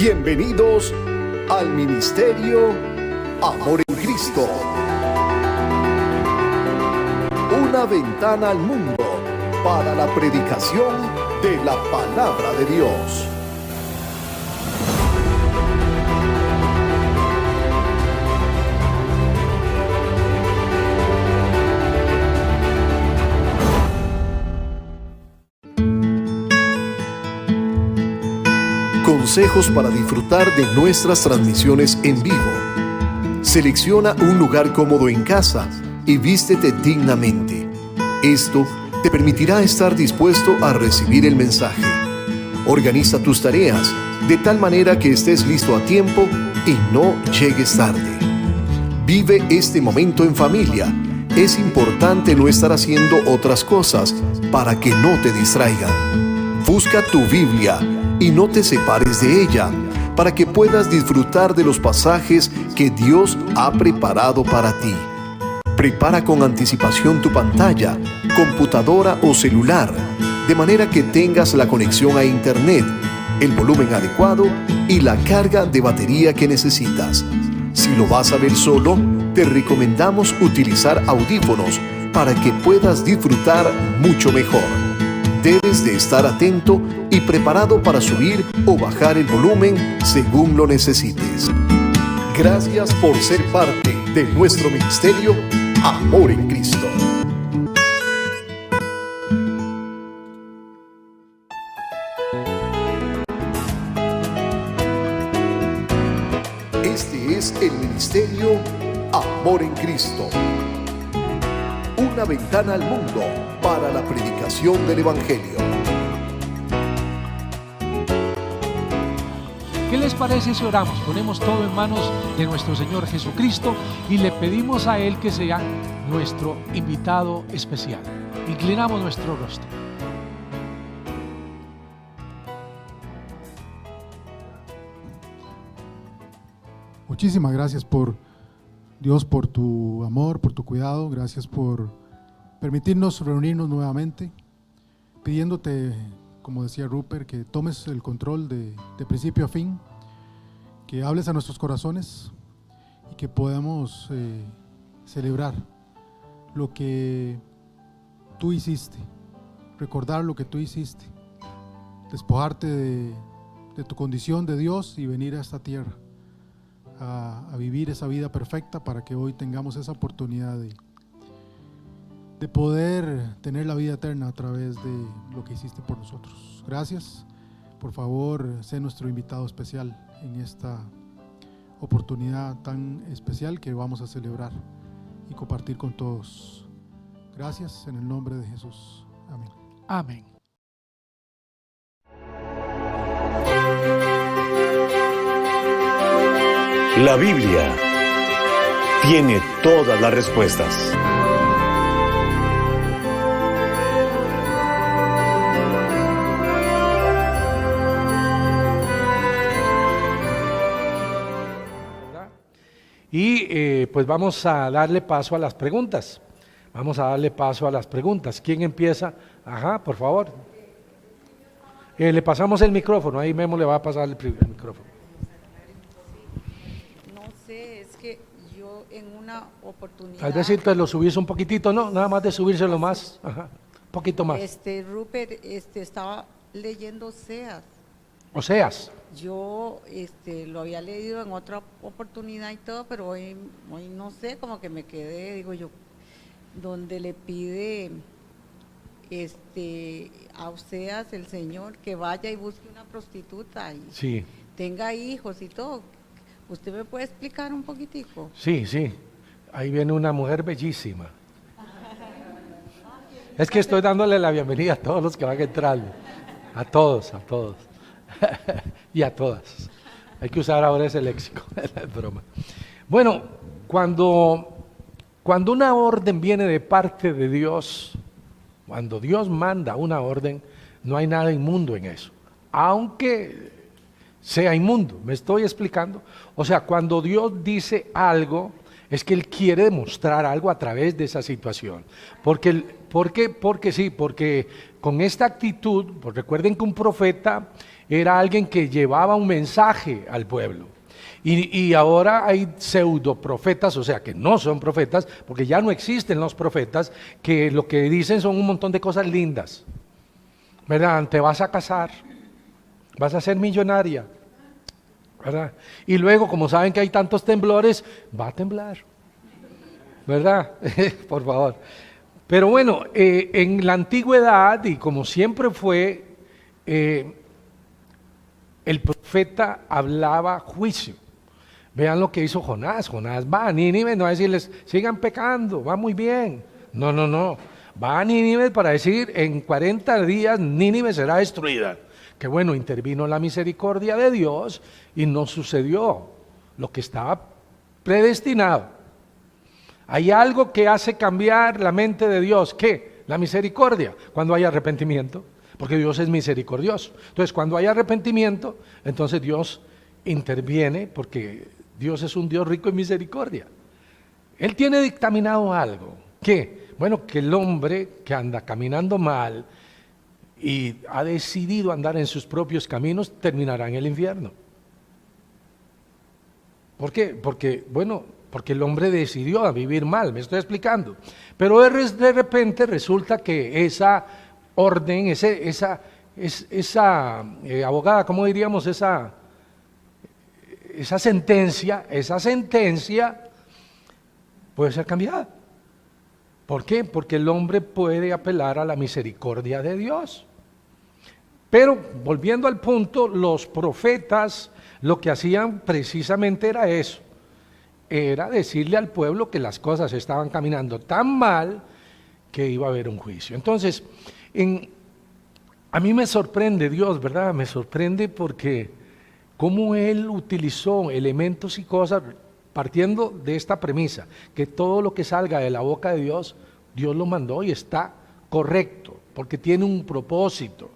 Bienvenidos al Ministerio Amor en Cristo. Una ventana al mundo para la predicación de la palabra de Dios. Consejos para disfrutar de nuestras transmisiones en vivo. Selecciona un lugar cómodo en casa y vístete dignamente. Esto te permitirá estar dispuesto a recibir el mensaje. Organiza tus tareas de tal manera que estés listo a tiempo y no llegues tarde. Vive este momento en familia. Es importante no estar haciendo otras cosas para que no te distraigan. Busca tu Biblia y no te separes de ella, para que puedas disfrutar de los pasajes que Dios ha preparado para ti. Prepara con anticipación tu pantalla, computadora o celular, de manera que tengas la conexión a Internet, el volumen adecuado y la carga de batería que necesitas. Si lo vas a ver solo, te recomendamos utilizar audífonos para que puedas disfrutar mucho mejor. Debes de estar atento y preparado para subir o bajar el volumen según lo necesites. Gracias por ser parte de nuestro ministerio Amor en Cristo. Este es el ministerio Amor en Cristo. Una ventana al mundo para la predicación del Evangelio. ¿Qué les parece si oramos? Ponemos todo en manos de nuestro Señor Jesucristo y le pedimos a Él que sea nuestro invitado especial. Inclinamos nuestro rostro. Muchísimas gracias por Dios, por tu amor, por tu cuidado. Gracias por permitirnos reunirnos nuevamente, pidiéndote, como decía Rupert, que tomes el control de principio a fin, que hables a nuestros corazones y que podamos celebrar lo que tú hiciste, recordar lo que tú hiciste, despojarte de tu condición de Dios y venir a esta tierra a vivir esa vida perfecta para que hoy tengamos esa oportunidad de poder tener la vida eterna a través de lo que hiciste por nosotros. Gracias. Por favor, sé nuestro invitado especial en esta oportunidad tan especial que vamos a celebrar y compartir con todos. Gracias en el nombre de Jesús. Amén. Amén. La Biblia tiene todas las respuestas. Y pues vamos a darle paso a las preguntas. ¿Quién empieza? Ajá, por favor. Le pasamos el micrófono. Ahí Memo le va a pasar el micrófono. No sé, es que yo en una oportunidad... Tal vez si te lo subís un poquitito, ¿no? Nada más de subírselo más. Ajá, un poquito más. Rupert, estaba leyendo Oseas. Yo lo había leído en otra oportunidad y todo, pero hoy no sé, como que me quedé, digo yo, donde le pide a Oseas el Señor que vaya y busque una prostituta y Sí. tenga hijos y todo. ¿Usted me puede explicar un poquitico? Sí. Ahí viene una mujer bellísima. Es que estoy dándole la bienvenida a todos los que van entrando. A todos. Y a todas. Hay que usar ahora ese léxico, es broma. Bueno, cuando una orden viene de parte de Dios, cuando Dios manda una orden, no hay nada inmundo en eso, aunque sea inmundo. ¿Me estoy explicando? O sea, cuando Dios dice algo, es que Él quiere demostrar algo a través de esa situación, porque ¿Por qué? Porque sí, porque con esta actitud, pues recuerden que un profeta era alguien que llevaba un mensaje al pueblo. Y ahora hay pseudo profetas, o sea que no son profetas, porque ya no existen los profetas, que lo que dicen son un montón de cosas lindas. ¿Verdad? Te vas a casar, vas a ser millonaria, ¿verdad? Y luego, como saben que hay tantos temblores, va a temblar, ¿verdad? Por favor. Pero bueno, en la antigüedad, y como siempre fue, el profeta hablaba juicio. Vean lo que hizo Jonás. Jonás va a Nínive, no va a decirles, sigan pecando, va muy bien. No, no, no. Va a Nínive para decir, en 40 días Nínive será destruida. Que bueno, intervino la misericordia de Dios y no sucedió lo que estaba predestinado. Hay algo que hace cambiar la mente de Dios. ¿Qué? La misericordia, cuando hay arrepentimiento, porque Dios es misericordioso. Entonces, cuando hay arrepentimiento, entonces Dios interviene, porque Dios es un Dios rico en misericordia. Él tiene dictaminado algo. ¿Qué? Bueno, que el hombre que anda caminando mal y ha decidido andar en sus propios caminos, terminará en el infierno. ¿Por qué? Porque el hombre decidió a vivir mal, me estoy explicando. Pero de repente resulta que esa orden, esa abogada, ¿cómo diríamos? Esa sentencia puede ser cambiada. ¿Por qué? Porque el hombre puede apelar a la misericordia de Dios. Pero, volviendo al punto, los profetas lo que hacían precisamente era eso. Era decirle al pueblo que las cosas estaban caminando tan mal que iba a haber un juicio. Entonces, a mí me sorprende Dios, ¿verdad? Me sorprende porque cómo Él utilizó elementos y cosas partiendo de esta premisa, que todo lo que salga de la boca de Dios, Dios lo mandó y está correcto, porque tiene un propósito.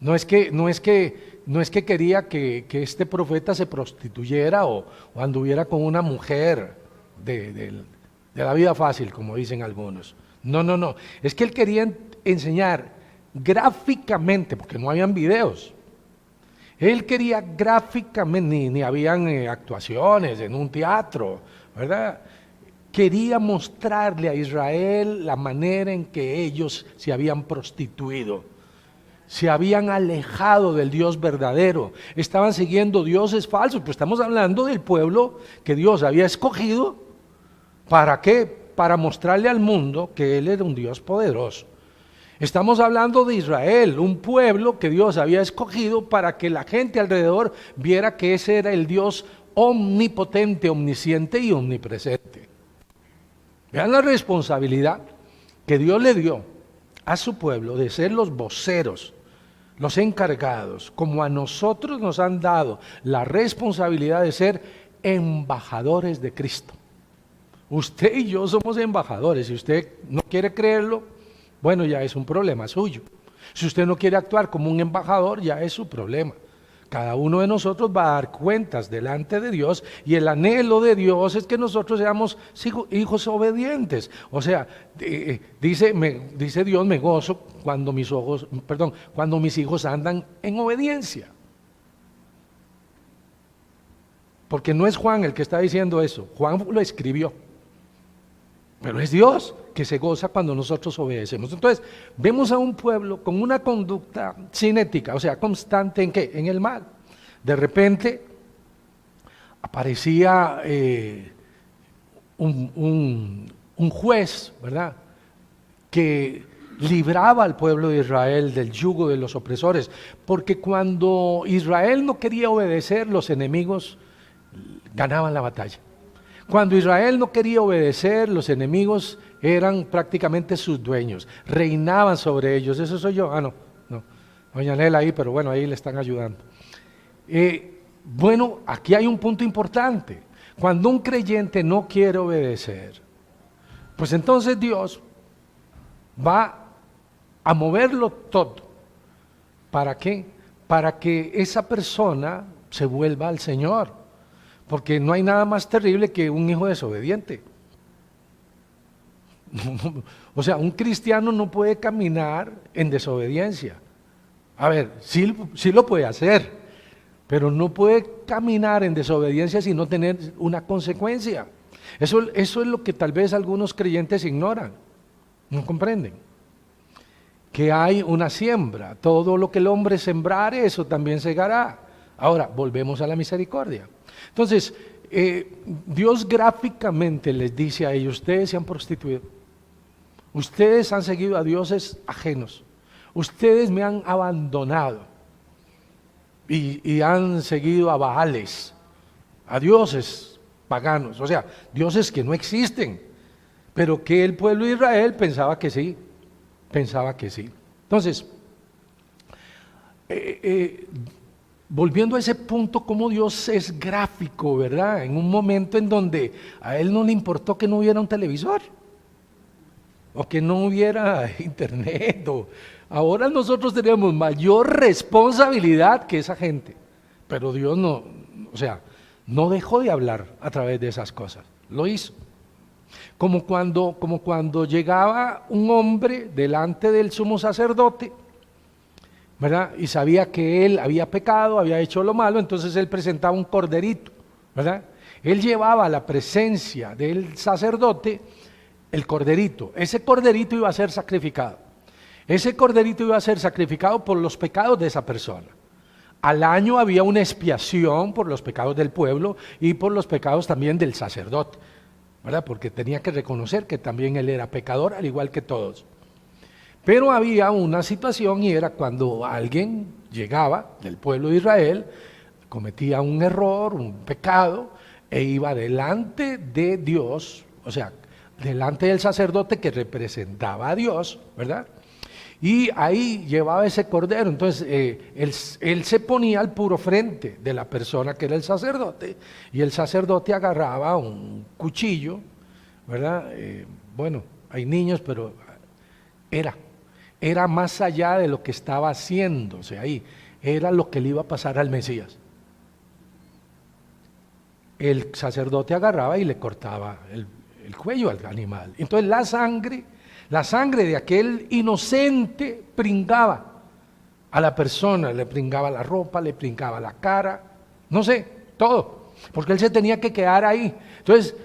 No es que quería que este profeta se prostituyera o anduviera con una mujer de la vida fácil, como dicen algunos. No. Es que él quería enseñar gráficamente, porque no habían videos. Él quería gráficamente, ni habían actuaciones en un teatro, ¿verdad? Quería mostrarle a Israel la manera en que ellos se habían prostituido. Se habían alejado del Dios verdadero, estaban siguiendo dioses falsos, pues estamos hablando del pueblo que Dios había escogido. ¿Para qué? Para mostrarle al mundo que Él era un Dios poderoso. Estamos hablando de Israel, un pueblo que Dios había escogido para que la gente alrededor viera que ese era el Dios omnipotente, omnisciente y omnipresente. Vean la responsabilidad que Dios le dio a su pueblo de ser los voceros, los encargados, como a nosotros nos han dado la responsabilidad de ser embajadores de Cristo. Usted y yo somos embajadores. Si usted no quiere creerlo, bueno, ya es un problema suyo. Si usted no quiere actuar como un embajador, ya es su problema. Cada uno de nosotros va a dar cuentas delante de Dios y el anhelo de Dios es que nosotros seamos hijos obedientes. O sea, dice Dios, me gozo cuando mis hijos andan en obediencia. Porque no es Juan el que está diciendo eso, Juan lo escribió. Pero es Dios que se goza cuando nosotros obedecemos. Entonces, vemos a un pueblo con una conducta cinética, o sea, constante ¿en qué? En el mal. De repente aparecía un juez, ¿verdad?, que libraba al pueblo de Israel del yugo de los opresores, porque cuando Israel no quería obedecer, los enemigos ganaban la batalla. Cuando Israel no quería obedecer, los enemigos eran prácticamente sus dueños, reinaban sobre ellos. Eso soy yo. No, doña Nela ahí, pero bueno, ahí le están ayudando. Bueno, aquí hay un punto importante. Cuando un creyente no quiere obedecer, pues entonces Dios va a moverlo todo. ¿Para qué? Para que esa persona se vuelva al Señor. Porque no hay nada más terrible que un hijo desobediente. O sea, un cristiano no puede caminar en desobediencia. A ver, sí lo puede hacer, pero no puede caminar en desobediencia sin no tener una consecuencia. Eso es lo que tal vez algunos creyentes ignoran, no comprenden. Que hay una siembra, todo lo que el hombre sembrare, eso también segará. Ahora, volvemos a la misericordia. Entonces, Dios gráficamente les dice a ellos: ustedes se han prostituido, ustedes han seguido a dioses ajenos, ustedes me han abandonado y han seguido a Baales, a dioses paganos, o sea, dioses que no existen, pero que el pueblo de Israel pensaba que sí. Entonces, volviendo a ese punto, como Dios es gráfico, ¿verdad? En un momento en donde a Él no le importó que no hubiera un televisor, o que no hubiera internet, ahora nosotros tenemos mayor responsabilidad que esa gente, pero Dios no, o sea, no dejó de hablar a través de esas cosas, lo hizo. Como cuando llegaba un hombre delante del sumo sacerdote, ¿verdad? Y sabía que él había pecado, había hecho lo malo, entonces él presentaba un corderito, ¿verdad? Él llevaba a la presencia del sacerdote el corderito. Ese corderito iba a ser sacrificado. Ese corderito iba a ser sacrificado por los pecados de esa persona. Al año había una expiación por los pecados del pueblo y por los pecados también del sacerdote, ¿verdad? Porque tenía que reconocer que también él era pecador, al igual que todos. Pero había una situación, y era cuando alguien llegaba del pueblo de Israel, cometía un error, un pecado, e iba delante de Dios, o sea, delante del sacerdote que representaba a Dios, ¿verdad? Y ahí llevaba ese cordero. Entonces él se ponía al puro frente de la persona que era el sacerdote, y el sacerdote agarraba un cuchillo, ¿verdad? Bueno, hay niños, pero era más allá de lo que estaba haciéndose ahí, era lo que le iba a pasar al Mesías. El sacerdote agarraba y le cortaba el cuello al animal. Entonces la sangre de aquel inocente pringaba a la persona, le pringaba la ropa, le pringaba la cara, no sé, todo, porque él se tenía que quedar ahí. Entonces,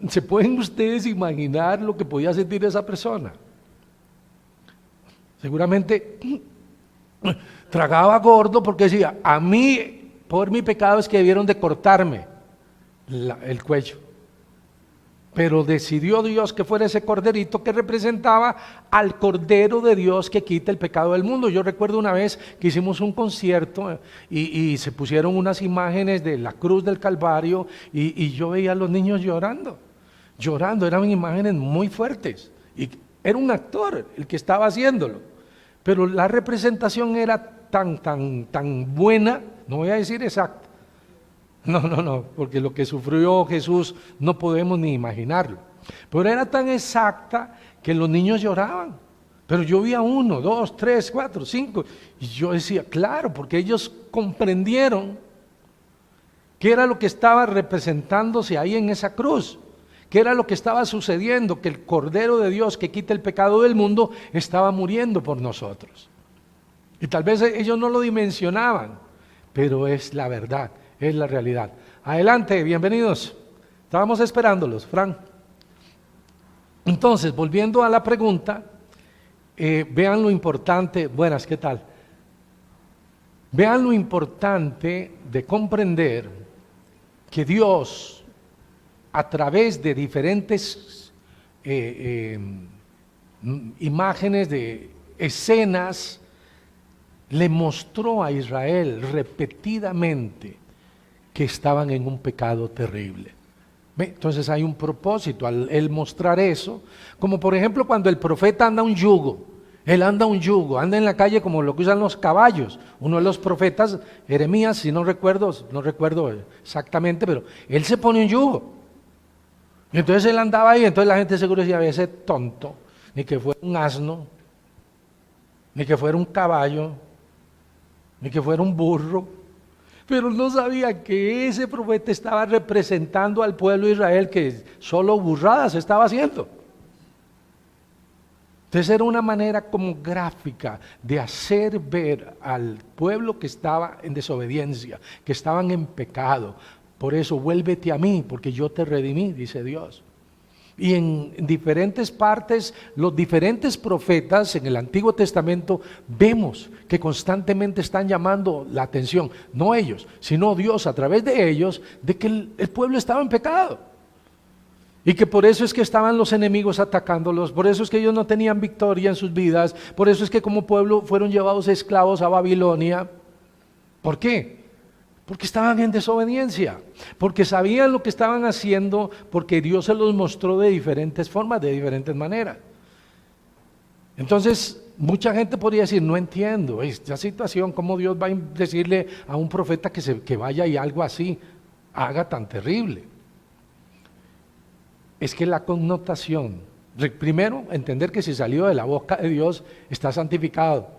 ¿se pueden ustedes imaginar lo que podía sentir esa persona? Seguramente tragaba gordo, porque decía: a mí, por mi pecado, es que debieron de cortarme el cuello. Pero decidió Dios que fuera ese corderito que representaba al Cordero de Dios que quita el pecado del mundo. Yo recuerdo una vez que hicimos un concierto y se pusieron unas imágenes de la cruz del Calvario, y yo veía a los niños llorando, eran imágenes muy fuertes, y era un actor el que estaba haciéndolo, pero la representación era tan buena, no voy a decir exacta, no, porque lo que sufrió Jesús no podemos ni imaginarlo, pero era tan exacta que los niños lloraban. Pero yo vi a 1, 2, 3, 4, 5, y yo decía, claro, porque ellos comprendieron qué era lo que estaba representándose ahí en esa cruz, qué era lo que estaba sucediendo, que el Cordero de Dios que quita el pecado del mundo estaba muriendo por nosotros. Y tal vez ellos no lo dimensionaban, pero es la verdad, es la realidad. Adelante, bienvenidos. Estábamos esperándolos, Fran. Entonces, volviendo a la pregunta, vean lo importante. Buenas, ¿qué tal? Vean lo importante de comprender que Dios, a través de diferentes imágenes, de escenas, le mostró a Israel repetidamente que estaban en un pecado terrible. Entonces hay un propósito al él mostrar eso, como por ejemplo cuando el profeta anda un yugo. Él anda un yugo, anda en la calle como lo que usan los caballos. Uno de los profetas, Jeremías, si no recuerdo exactamente, pero él se pone un yugo. Y entonces él andaba ahí, entonces la gente seguro decía: ese tonto, ni que fuera un asno, ni que fuera un caballo, ni que fuera un burro. Pero no sabía que ese profeta estaba representando al pueblo de Israel, que solo burradas estaba haciendo. Entonces era una manera como gráfica de hacer ver al pueblo que estaba en desobediencia, que estaban en pecado. Por eso, vuélvete a mí, porque yo te redimí, dice Dios. Y en diferentes partes, los diferentes profetas en el Antiguo Testamento, vemos que constantemente están llamando la atención, no ellos, sino Dios a través de ellos, de que el pueblo estaba en pecado. Y que por eso es que estaban los enemigos atacándolos, por eso es que ellos no tenían victoria en sus vidas, por eso es que como pueblo fueron llevados esclavos a Babilonia. ¿Por qué? Porque estaban en desobediencia, porque sabían lo que estaban haciendo, porque Dios se los mostró de diferentes formas, de diferentes maneras. Entonces, mucha gente podría decir, no entiendo esta situación, cómo Dios va a decirle a un profeta que vaya y algo así haga tan terrible. Es que la connotación, primero, entender que si salió de la boca de Dios, está santificado.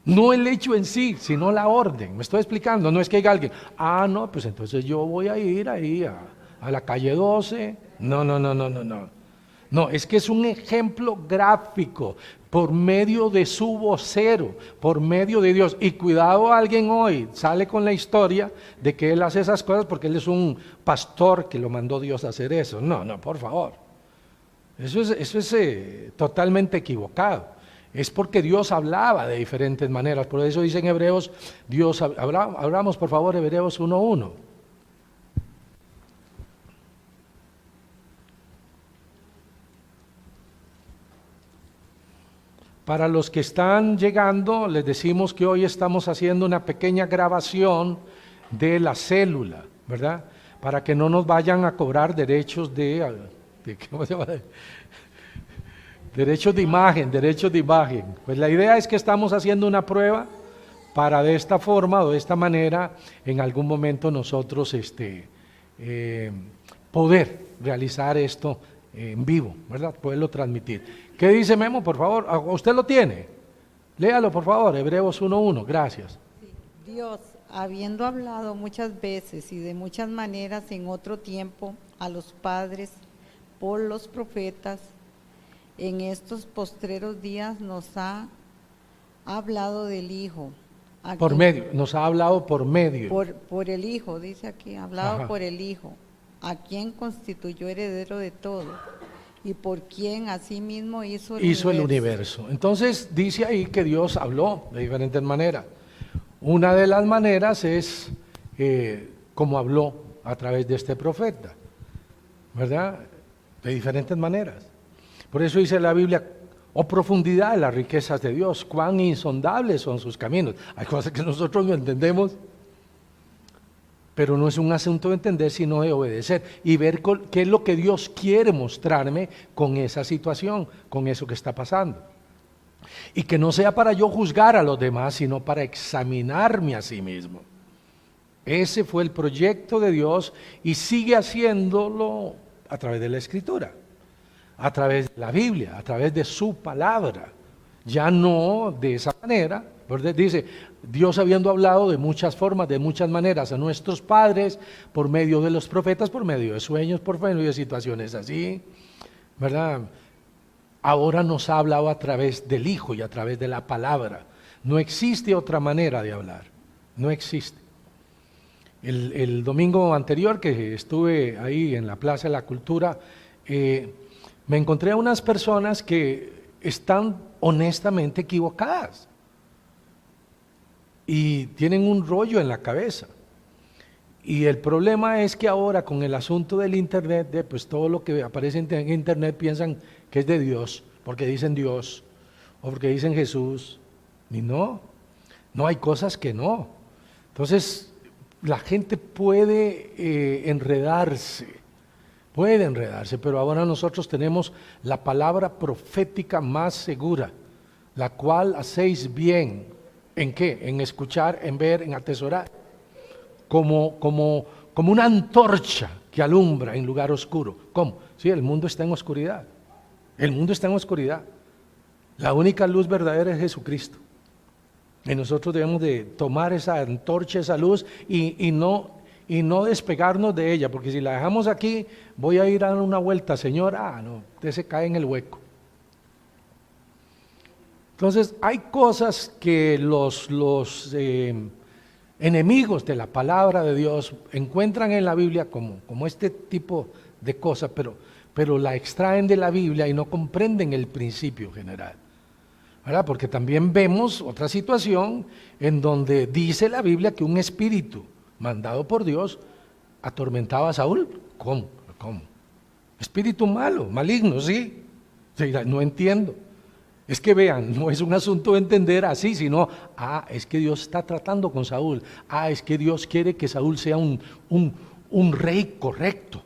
No el hecho en sí, sino la orden. Me estoy explicando, no es que diga alguien, no, pues entonces yo voy a ir ahí a la calle 12. No. No, es que es un ejemplo gráfico por medio de su vocero, por medio de Dios. Y cuidado, alguien hoy sale con la historia de que él hace esas cosas porque él es un pastor que lo mandó Dios a hacer eso. No, por favor. Eso es totalmente equivocado. Es porque Dios hablaba de diferentes maneras. Por eso dice en Hebreos, hablamos por favor Hebreos 1:1. Para los que están llegando, les decimos que hoy estamos haciendo una pequeña grabación de la célula, ¿verdad? Para que no nos vayan a cobrar derechos ¿cómo se llama? Derechos de imagen. Pues la idea es que estamos haciendo una prueba para de esta forma o de esta manera en algún momento nosotros poder realizar esto en vivo, ¿verdad? Poderlo transmitir. ¿Qué dice Memo, por favor? ¿Usted lo tiene? Léalo, por favor, Hebreos 1:1, gracias. Dios, habiendo hablado muchas veces y de muchas maneras en otro tiempo a los padres por los profetas, en estos postreros días nos ha hablado del Hijo. Nos ha hablado por medio. Por el Hijo, dice aquí, hablado por el Hijo, a quien constituyó heredero de todo y por quien asimismo hizo el universo. Entonces dice ahí que Dios habló de diferentes maneras. Una de las maneras es como habló a través de este profeta, ¿verdad? De diferentes maneras. Por eso dice la Biblia, profundidad de las riquezas de Dios, cuán insondables son sus caminos. Hay cosas que nosotros no entendemos, pero no es un asunto de entender, sino de obedecer y ver qué es lo que Dios quiere mostrarme con esa situación, con eso que está pasando. Y que no sea para yo juzgar a los demás, sino para examinarme a sí mismo. Ese fue el proyecto de Dios y sigue haciéndolo a través de la Escritura, a través de la Biblia, a través de su palabra. Ya no de esa manera, ¿verdad? Dice, Dios habiendo hablado de muchas formas, de muchas maneras a nuestros padres, por medio de los profetas, por medio de sueños, por medio de situaciones así, ¿verdad? Ahora nos ha hablado a través del Hijo y a través de la palabra. No existe otra manera de hablar, no existe. El domingo anterior que estuve ahí en la Plaza de la Cultura, me encontré a unas personas que están honestamente equivocadas y tienen un rollo en la cabeza. Y el problema es que ahora con el asunto del internet, pues todo lo que aparece en internet piensan que es de Dios, porque dicen Dios o porque dicen Jesús, y no hay cosas que no. Entonces la gente puede enredarse, pero ahora nosotros tenemos la palabra profética más segura, la cual hacéis bien. ¿En qué? En escuchar, en ver, en atesorar. Como una antorcha que alumbra en lugar oscuro. ¿Cómo? Sí, el mundo está en oscuridad. El mundo está en oscuridad. La única luz verdadera es Jesucristo. Y nosotros debemos de tomar esa antorcha, esa luz y no despegarnos de ella, porque si la dejamos aquí, voy a ir a dar una vuelta, Señor, no, usted se cae en el hueco. Entonces, hay cosas que los enemigos de la palabra de Dios encuentran en la Biblia como este tipo de cosas, pero la extraen de la Biblia y no comprenden el principio general, ¿verdad? Porque también vemos otra situación en donde dice la Biblia que un espíritu mandado por Dios atormentaba a Saúl. ¿Cómo? Espíritu malo, maligno, ¿sí? No entiendo. Es que vean, no es un asunto de entender así, sino, es que Dios está tratando con Saúl. Es que Dios quiere que Saúl sea un rey correcto.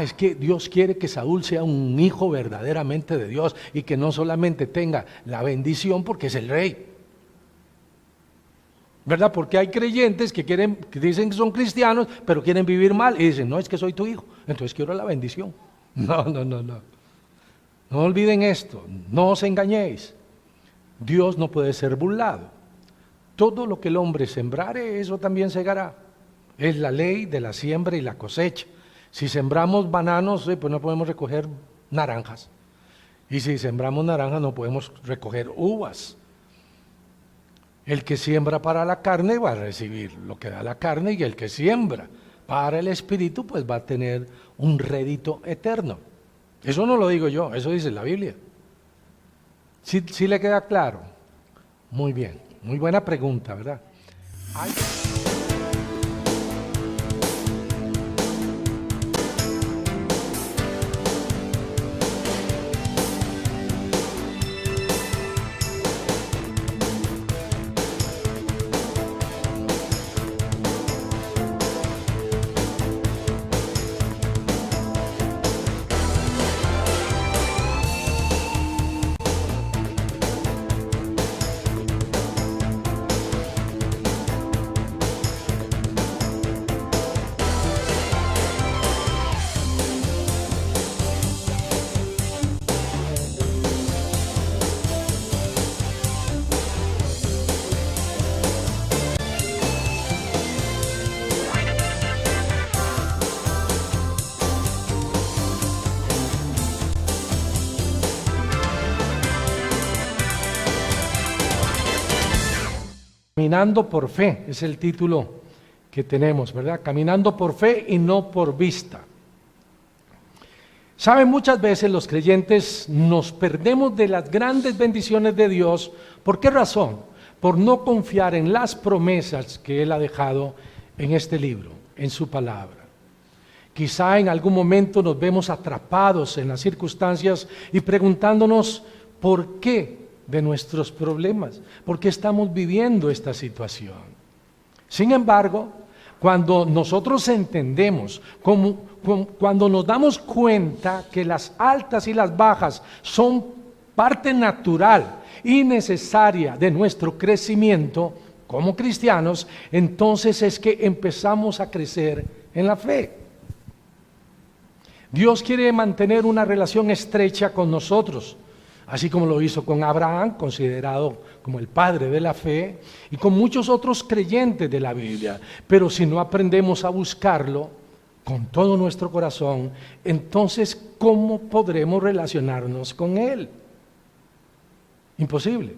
Es que Dios quiere que Saúl sea un hijo verdaderamente de Dios y que no solamente tenga la bendición porque es el rey. ¿Verdad? Porque hay creyentes que dicen que son cristianos, pero quieren vivir mal y dicen, no, es que soy tu hijo, entonces quiero la bendición. No. No olviden esto, no os engañéis. Dios no puede ser burlado. Todo lo que el hombre sembrare, eso también segará. Es la ley de la siembra y la cosecha. Si sembramos bananos, pues no podemos recoger naranjas. Y si sembramos naranjas, no podemos recoger uvas. El que siembra para la carne va a recibir lo que da la carne, y el que siembra para el espíritu, pues va a tener un rédito eterno. Eso no lo digo yo, eso dice la Biblia. ¿Sí le queda claro? Muy bien, muy buena pregunta, ¿verdad? Caminando por fe, es el título que tenemos, ¿verdad? Caminando por fe y no por vista. Saben, muchas veces los creyentes nos perdemos de las grandes bendiciones de Dios. ¿Por qué razón? Por no confiar en las promesas que Él ha dejado en este libro, en su palabra. Quizá en algún momento nos vemos atrapados en las circunstancias y preguntándonos por qué de nuestros problemas, por qué estamos viviendo esta situación. Sin embargo, cuando nosotros entendemos, cuando nos damos cuenta que las altas y las bajas son parte natural y necesaria de nuestro crecimiento como cristianos, entonces es que empezamos a crecer en la fe. Dios quiere mantener una relación estrecha con nosotros, así como lo hizo con Abraham, considerado como el padre de la fe, y con muchos otros creyentes de la Biblia. Pero si no aprendemos a buscarlo con todo nuestro corazón, entonces ¿cómo podremos relacionarnos con Él? Imposible.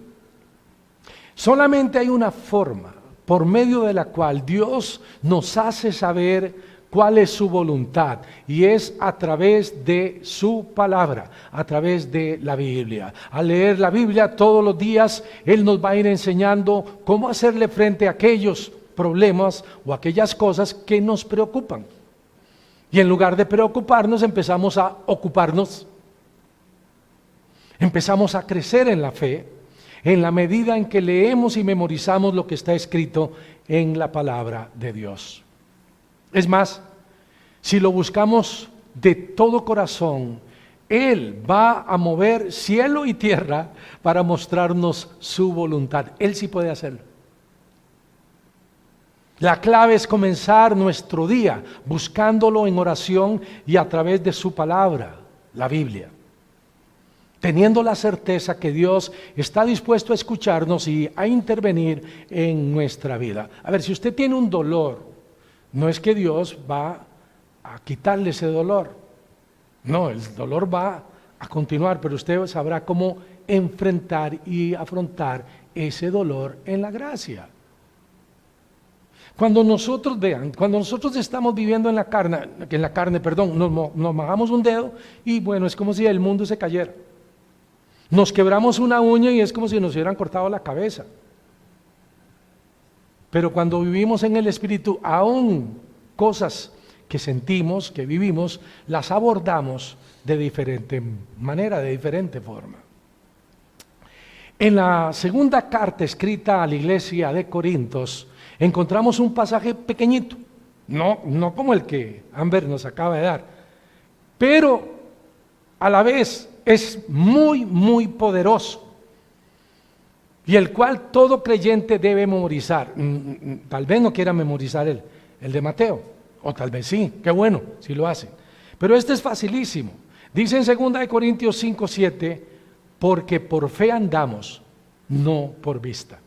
Solamente hay una forma por medio de la cual Dios nos hace saber cuál es su voluntad, y es a través de su palabra, a través de la Biblia. Al leer la Biblia todos los días, Él nos va a ir enseñando cómo hacerle frente a aquellos problemas o aquellas cosas que nos preocupan. Y en lugar de preocuparnos, empezamos a ocuparnos. Empezamos a crecer en la fe, en la medida en que leemos y memorizamos lo que está escrito en la palabra de Dios. Es más, si lo buscamos de todo corazón, Él va a mover cielo y tierra para mostrarnos su voluntad. Él sí puede hacerlo. La clave es comenzar nuestro día buscándolo en oración y a través de su palabra, la Biblia, teniendo la certeza que Dios está dispuesto a escucharnos y a intervenir en nuestra vida. A ver, si usted tiene un dolor, no es que Dios va a quitarle ese dolor. No, el dolor va a continuar, pero usted sabrá cómo enfrentar y afrontar ese dolor en la gracia. Cuando nosotros estamos viviendo en la carne, nos majamos un dedo y bueno, es como si el mundo se cayera. Nos quebramos una uña y es como si nos hubieran cortado la cabeza. Pero cuando vivimos en el Espíritu, aún cosas que sentimos, que vivimos, las abordamos de diferente manera, de diferente forma. En la segunda carta escrita a la iglesia de Corintios, encontramos un pasaje pequeñito, no como el que Amber nos acaba de dar, pero a la vez es muy, muy poderoso, y el cual todo creyente debe memorizar. Tal vez no quiera memorizar el de Mateo, o tal vez sí, qué bueno si lo hacen, pero este es facilísimo. Dice en 2 Corintios 5:7, porque por fe andamos, no por vista.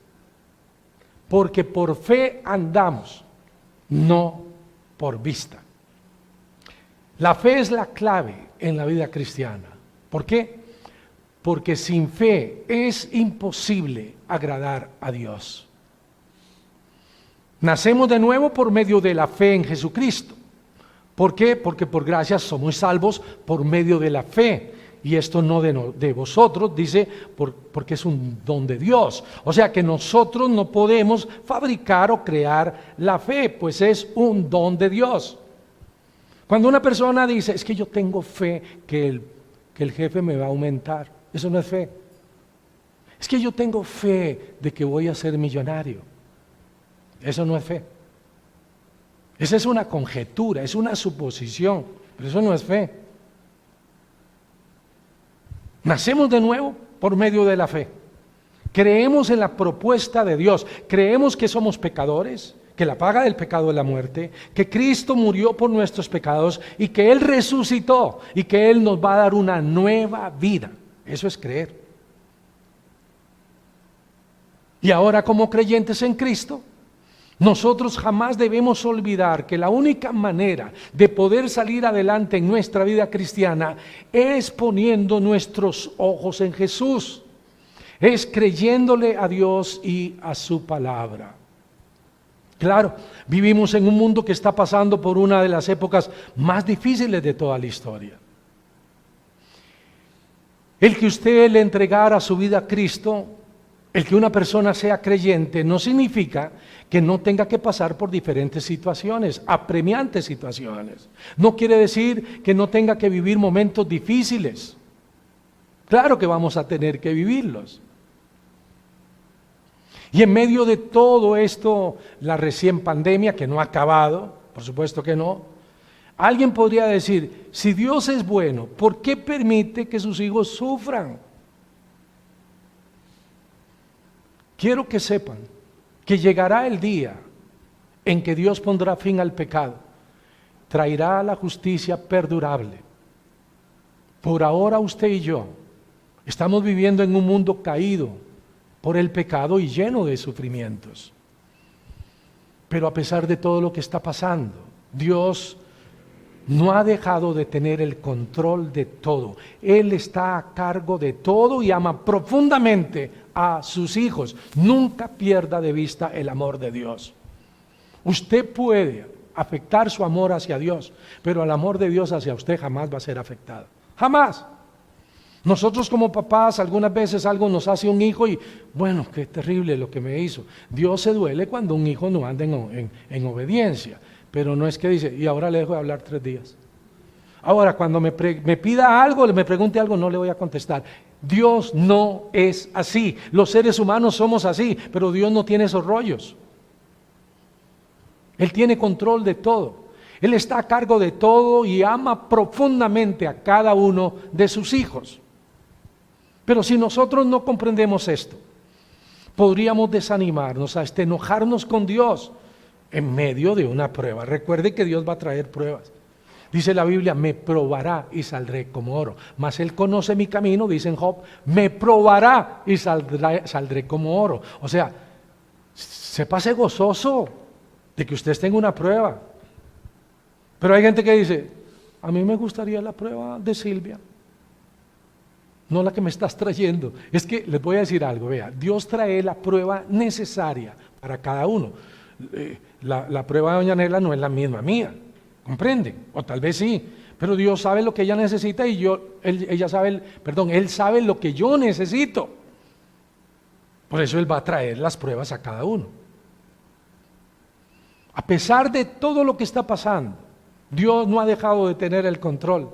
Porque por fe andamos, no por vista. La fe es la clave en la vida cristiana. ¿Por qué? Porque sin fe es imposible agradar a Dios. Nacemos de nuevo por medio de la fe en Jesucristo. ¿Por qué? Porque por gracia somos salvos por medio de la fe. Y esto no de vosotros, dice, porque es un don de Dios. O sea que nosotros no podemos fabricar o crear la fe, pues es un don de Dios. Cuando una persona dice, es que yo tengo fe que el jefe me va a aumentar, eso no es fe. Es que yo tengo fe de que voy a ser millonario, eso no es fe. Esa es una conjetura, es una suposición, pero eso no es fe. Nacemos de nuevo por medio de la fe. Creemos en la propuesta de Dios. Creemos que somos pecadores, que la paga del pecado es la muerte, que Cristo murió por nuestros pecados y que Él resucitó y que Él nos va a dar una nueva vida. Eso es creer. Y ahora, como creyentes en Cristo, nosotros jamás debemos olvidar que la única manera de poder salir adelante en nuestra vida cristiana es poniendo nuestros ojos en Jesús, es creyéndole a Dios y a su palabra. Claro, vivimos en un mundo que está pasando por una de las épocas más difíciles de toda la historia. El que usted le entregara su vida a Cristo, el que una persona sea creyente, no significa que no tenga que pasar por diferentes situaciones, apremiantes situaciones. No quiere decir que no tenga que vivir momentos difíciles. Claro que vamos a tener que vivirlos. Y en medio de todo esto, la recién pandemia, que no ha acabado, por supuesto que no, alguien podría decir, si Dios es bueno, ¿por qué permite que sus hijos sufran? Quiero que sepan que llegará el día en que Dios pondrá fin al pecado, traerá la justicia perdurable. Por ahora usted y yo estamos viviendo en un mundo caído por el pecado y lleno de sufrimientos. Pero a pesar de todo lo que está pasando, Dios no ha dejado de tener el control de todo. Él está a cargo de todo y ama profundamente a sus hijos. Nunca pierda de vista el amor de Dios. Usted puede afectar su amor hacia Dios, pero el amor de Dios hacia usted jamás va a ser afectado. Jamás. Nosotros como papás algunas veces algo nos hace un hijo y bueno, qué terrible lo que me hizo. Dios se duele cuando un hijo no anda en obediencia. Pero no es que dice, y ahora le dejo de hablar 3 días. Ahora, cuando me pida algo, me pregunte algo, no le voy a contestar. Dios no es así. Los seres humanos somos así, pero Dios no tiene esos rollos. Él tiene control de todo. Él está a cargo de todo y ama profundamente a cada uno de sus hijos. Pero si nosotros no comprendemos esto, podríamos desanimarnos, hasta enojarnos con Dios en medio de una prueba. Recuerde que Dios va a traer pruebas. Dice la Biblia, me probará y saldré como oro. Mas Él conoce mi camino, dice en Job, me probará y saldré como oro. O sea, sépase gozoso de que usted esté en una prueba. Pero hay gente que dice, a mí me gustaría la prueba de Silvia. no la que me estás trayendo. Es que les voy a decir algo, vea, Dios trae la prueba necesaria para cada uno. La prueba de doña Nela no es la misma mía, ¿comprenden? O tal vez sí, pero Dios sabe lo que ella necesita y Él sabe lo que yo necesito. Por eso Él va a traer las pruebas a cada uno. A pesar de todo lo que está pasando, Dios no ha dejado de tener el control.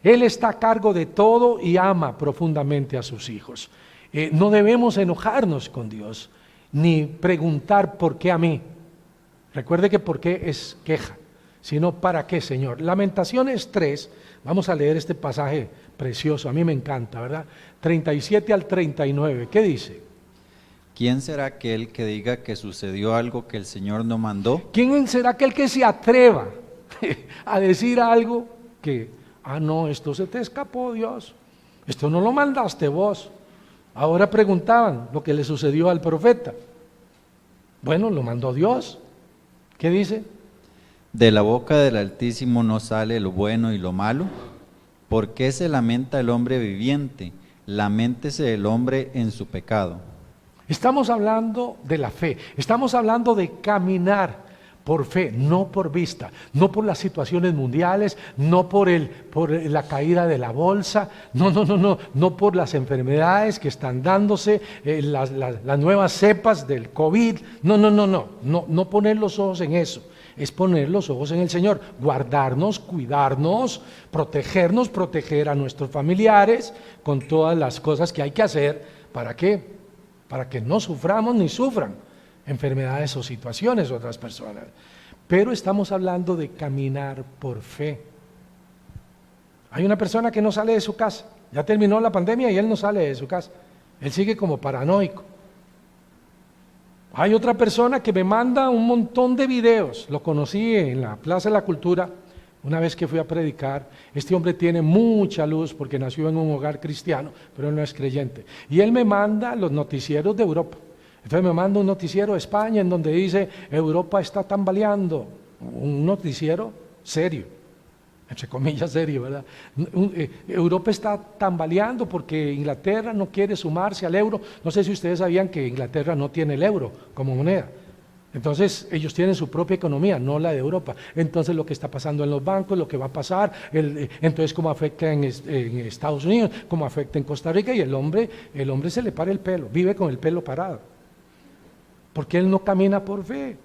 Él está a cargo de todo y ama profundamente a sus hijos. No debemos enojarnos con Dios, ni preguntar por qué a mí. Recuerde que por qué es queja, sino para qué, Señor. Lamentaciones 3, vamos a leer este pasaje precioso, a mí me encanta, ¿verdad? 37 al 39, ¿qué dice? ¿Quién será aquel que diga que sucedió algo que el Señor no mandó? ¿Quién será aquel que se atreva a decir algo que, no, esto se te escapó, Dios, esto no lo mandaste vos? Ahora preguntaban lo que le sucedió al profeta. Bueno, lo mandó Dios. ¿Qué dice? De la boca del Altísimo no sale lo bueno y lo malo. ¿Por qué se lamenta el hombre viviente? Laméntese el hombre en su pecado. Estamos hablando de la fe, estamos hablando de caminar por fe, no por vista, no por las situaciones mundiales, no por la caída de la bolsa, no por las enfermedades que están dándose, las nuevas cepas del COVID, no poner los ojos en eso, es poner los ojos en el Señor, guardarnos, cuidarnos, protegernos, proteger a nuestros familiares con todas las cosas que hay que hacer, ¿para qué? Para que no suframos ni sufran enfermedades o situaciones otras personas. Pero estamos hablando de caminar por fe. Hay una persona que no sale de su casa, ya terminó la pandemia y él no sale de su casa, él sigue como paranoico. Hay otra persona que me manda un montón de videos, lo conocí en la Plaza de la Cultura, una vez que fui a predicar. Este hombre tiene mucha luz porque nació en un hogar cristiano, pero él no es creyente. Y él me manda los noticieros de Europa. Entonces me manda un noticiero de España en donde dice, Europa está tambaleando. Un noticiero serio, entre comillas serio, ¿verdad? Europa está tambaleando porque Inglaterra no quiere sumarse al euro. No sé si ustedes sabían que Inglaterra no tiene el euro como moneda. Entonces ellos tienen su propia economía, no la de Europa. Entonces lo que está pasando en los bancos, lo que va a pasar, entonces cómo afecta en Estados Unidos, cómo afecta en Costa Rica, y el hombre se le para el pelo, vive con el pelo parado, porque él no camina por fe.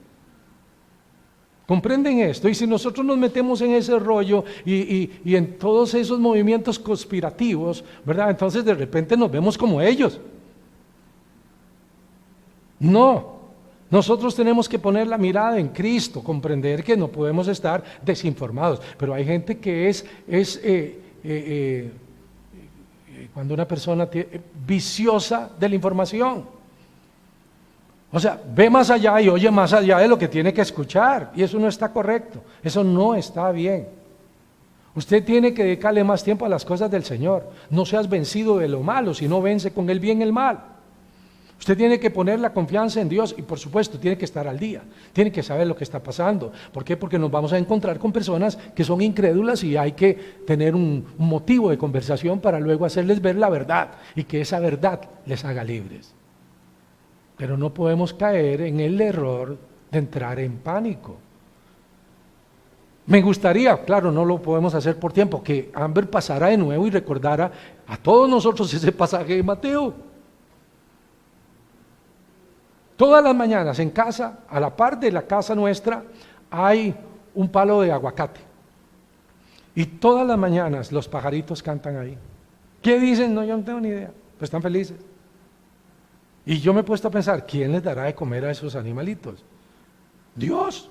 ¿Comprenden esto? Y si nosotros nos metemos en ese rollo y en todos esos movimientos conspirativos, ¿verdad? Entonces de repente nos vemos como ellos. No. Nosotros tenemos que poner la mirada en Cristo, comprender que no podemos estar desinformados, pero hay gente que cuando una persona viciosa de la información, o sea, ve más allá y oye más allá de lo que tiene que escuchar, y eso no está correcto, eso no está bien. Usted tiene que dedicarle más tiempo a las cosas del Señor, no seas vencido de lo malo, sino vence con el bien el mal. Usted tiene que poner la confianza en Dios y por supuesto tiene que estar al día, tiene que saber lo que está pasando. ¿Por qué? Porque nos vamos a encontrar con personas que son incrédulas y hay que tener un motivo de conversación para luego hacerles ver la verdad y que esa verdad les haga libres. Pero no podemos caer en el error de entrar en pánico. Me gustaría, claro, no lo podemos hacer por tiempo, que Amber pasara de nuevo y recordara a todos nosotros ese pasaje de Mateo. Todas las mañanas en casa, a la par de la casa nuestra, hay un palo de aguacate. Y todas las mañanas los pajaritos cantan ahí. ¿Qué dicen? No, yo no tengo ni idea, pero están felices. Y yo me he puesto a pensar, ¿quién les dará de comer a esos animalitos? Dios.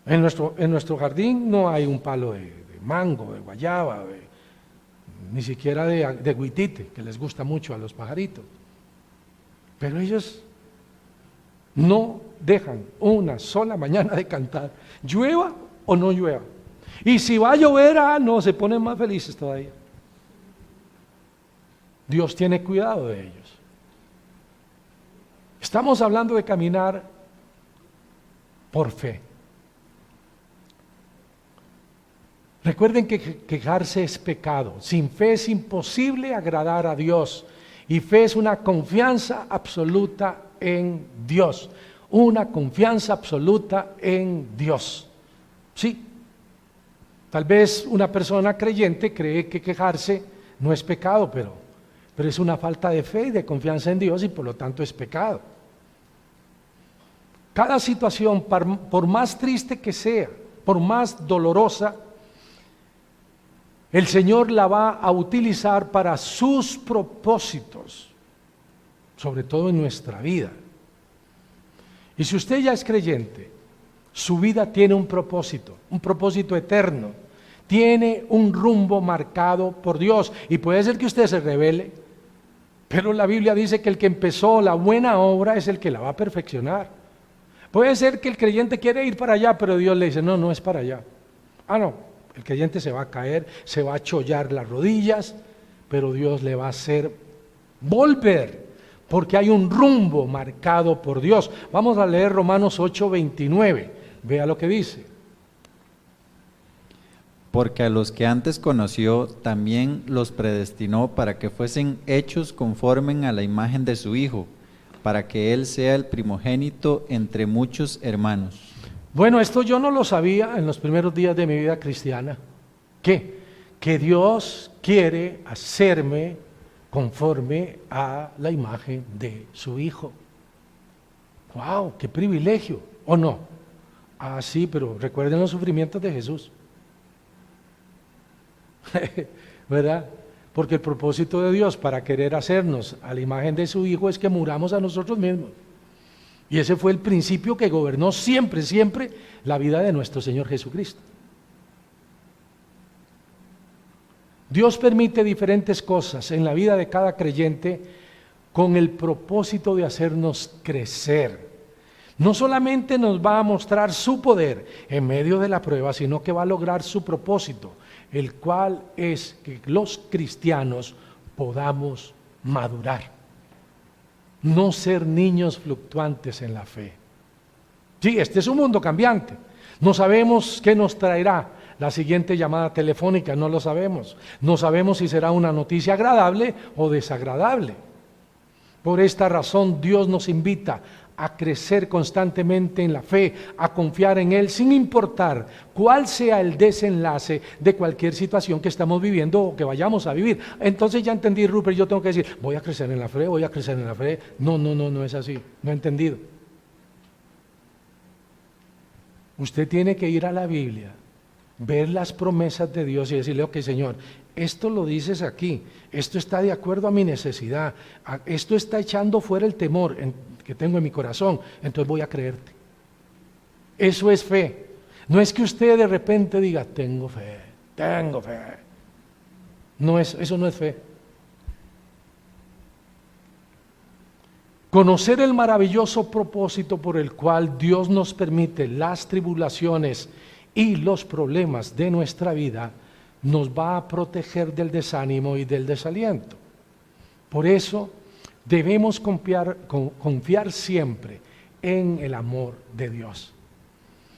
En nuestro jardín no hay un palo de mango, de guayaba, ni siquiera de huitite, que les gusta mucho a los pajaritos. Pero ellos no dejan una sola mañana de cantar, llueva o no llueva. Y si va a llover, no, se ponen más felices todavía. Dios tiene cuidado de ellos. Estamos hablando de caminar por fe. Recuerden que quejarse es pecado. Sin fe es imposible agradar a Dios. Y fe es una confianza absoluta en Dios. Una confianza absoluta en Dios. Sí. Tal vez una persona creyente cree que quejarse no es pecado, pero es una falta de fe y de confianza en Dios y por lo tanto es pecado. Cada situación, por más triste que sea, por más dolorosa, el Señor la va a utilizar para sus propósitos, sobre todo en nuestra vida. Y si usted ya es creyente, su vida tiene un propósito eterno, tiene un rumbo marcado por Dios. Y puede ser que usted se rebele, pero la Biblia dice que el que empezó la buena obra es el que la va a perfeccionar. Puede ser que el creyente quiere ir para allá, pero Dios le dice, no, no es para allá. No, el creyente se va a caer, se va a chollar las rodillas, pero Dios le va a hacer volver, porque hay un rumbo marcado por Dios. Vamos a leer Romanos 8:29, vea lo que dice. Porque a los que antes conoció, también los predestinó para que fuesen hechos conforme a la imagen de su Hijo, para que Él sea el primogénito entre muchos hermanos. Bueno, esto yo no lo sabía en los primeros días de mi vida cristiana. ¿Qué? Que Dios quiere hacerme conforme a la imagen de su Hijo. ¡Wow! ¡Qué privilegio! ¿O no? Sí, pero recuerden los sufrimientos de Jesús. ¿Verdad? Porque el propósito de Dios para querer hacernos a la imagen de su Hijo es que muramos a nosotros mismos. Y ese fue el principio que gobernó siempre la vida de nuestro Señor Jesucristo. Dios permite diferentes cosas en la vida de cada creyente con el propósito de hacernos crecer. No solamente nos va a mostrar su poder en medio de la prueba, sino que va a lograr su propósito, el cual es que los cristianos podamos madurar, no ser niños fluctuantes en la fe. Sí, este es un mundo cambiante. No sabemos qué nos traerá la siguiente llamada telefónica, no lo sabemos. No sabemos si será una noticia agradable o desagradable. Por esta razón Dios nos invita a crecer constantemente en la fe, a confiar en Él, sin importar cuál sea el desenlace de cualquier situación que estamos viviendo o que vayamos a vivir. Entonces ya entendí, Rupert, yo tengo que decir, voy a crecer en la fe, voy a crecer en la fe. No es así, no he entendido. Usted tiene que ir a la Biblia, ver las promesas de Dios y decirle, ok, Señor, esto lo dices aquí, esto está de acuerdo a mi necesidad, esto está echando fuera el temor que tengo en mi corazón, entonces voy a creerte. Eso es fe. No es que usted de repente diga, tengo fe. Eso no es fe. Conocer el maravilloso propósito por el cual Dios nos permite las tribulaciones y los problemas de nuestra vida nos va a proteger del desánimo y del desaliento. Por eso debemos confiar siempre en el amor de Dios.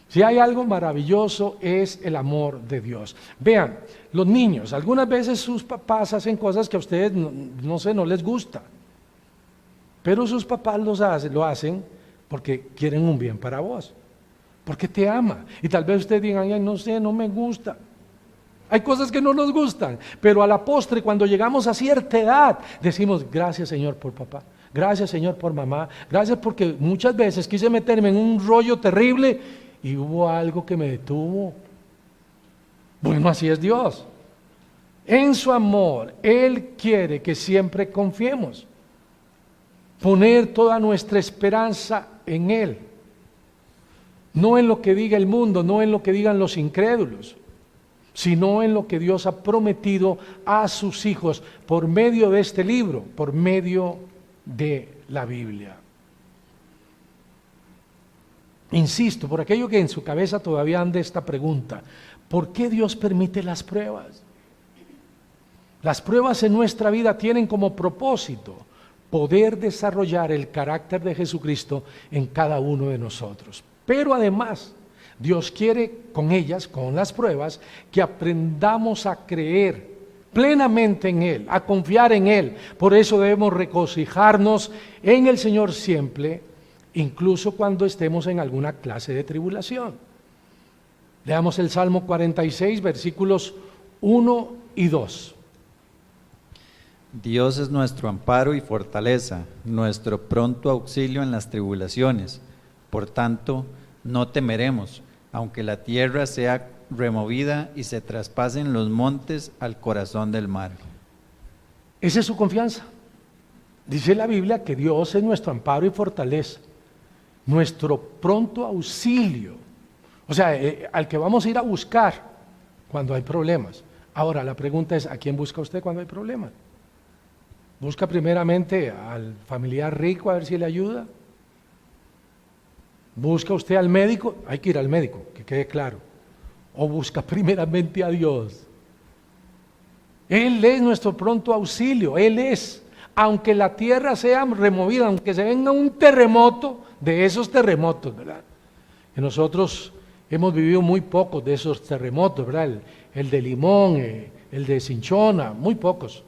Si hay algo maravilloso es el amor de Dios. Vean, los niños, algunas veces sus papás hacen cosas que a ustedes no les gusta, pero sus papás lo hacen porque quieren un bien para vos, porque te ama. Y tal vez ustedes digan, ay, no me gusta. Hay cosas que no nos gustan, pero a la postre, cuando llegamos a cierta edad, decimos, gracias Señor por papá, gracias Señor por mamá, gracias porque muchas veces quise meterme en un rollo terrible y hubo algo que me detuvo. Bueno, así es Dios. En su amor, Él quiere que siempre confiemos, poner toda nuestra esperanza en Él, no en lo que diga el mundo, no en lo que digan los incrédulos, sino en lo que Dios ha prometido a sus hijos por medio de este libro, por medio de la Biblia. Insisto, por aquello que en su cabeza todavía anda esta pregunta, ¿por qué Dios permite las pruebas? Las pruebas en nuestra vida tienen como propósito poder desarrollar el carácter de Jesucristo en cada uno de nosotros. Pero además Dios quiere con ellas, con las pruebas, que aprendamos a creer plenamente en Él, a confiar en Él. Por eso debemos regocijarnos en el Señor siempre, incluso cuando estemos en alguna clase de tribulación. Leamos el Salmo 46, versículos 1 y 2. Dios es nuestro amparo y fortaleza, nuestro pronto auxilio en las tribulaciones. Por tanto, no temeremos, aunque la tierra sea removida y se traspasen los montes al corazón del mar. Esa es su confianza. Dice la Biblia que Dios es nuestro amparo y fortaleza, nuestro pronto auxilio. O sea, al que vamos a ir a buscar cuando hay problemas. Ahora, la pregunta es, ¿a quién busca usted cuando hay problemas? ¿Busca primeramente al familiar rico a ver si le ayuda? ¿Busca usted al médico? Hay que ir al médico, que quede claro. ¿O busca primeramente a Dios? Él es nuestro pronto auxilio, Él es. Aunque la tierra sea removida, aunque se venga un terremoto, de esos terremotos, ¿verdad? Que nosotros hemos vivido muy pocos de esos terremotos, ¿verdad? El de Limón, el de Cinchona, muy pocos.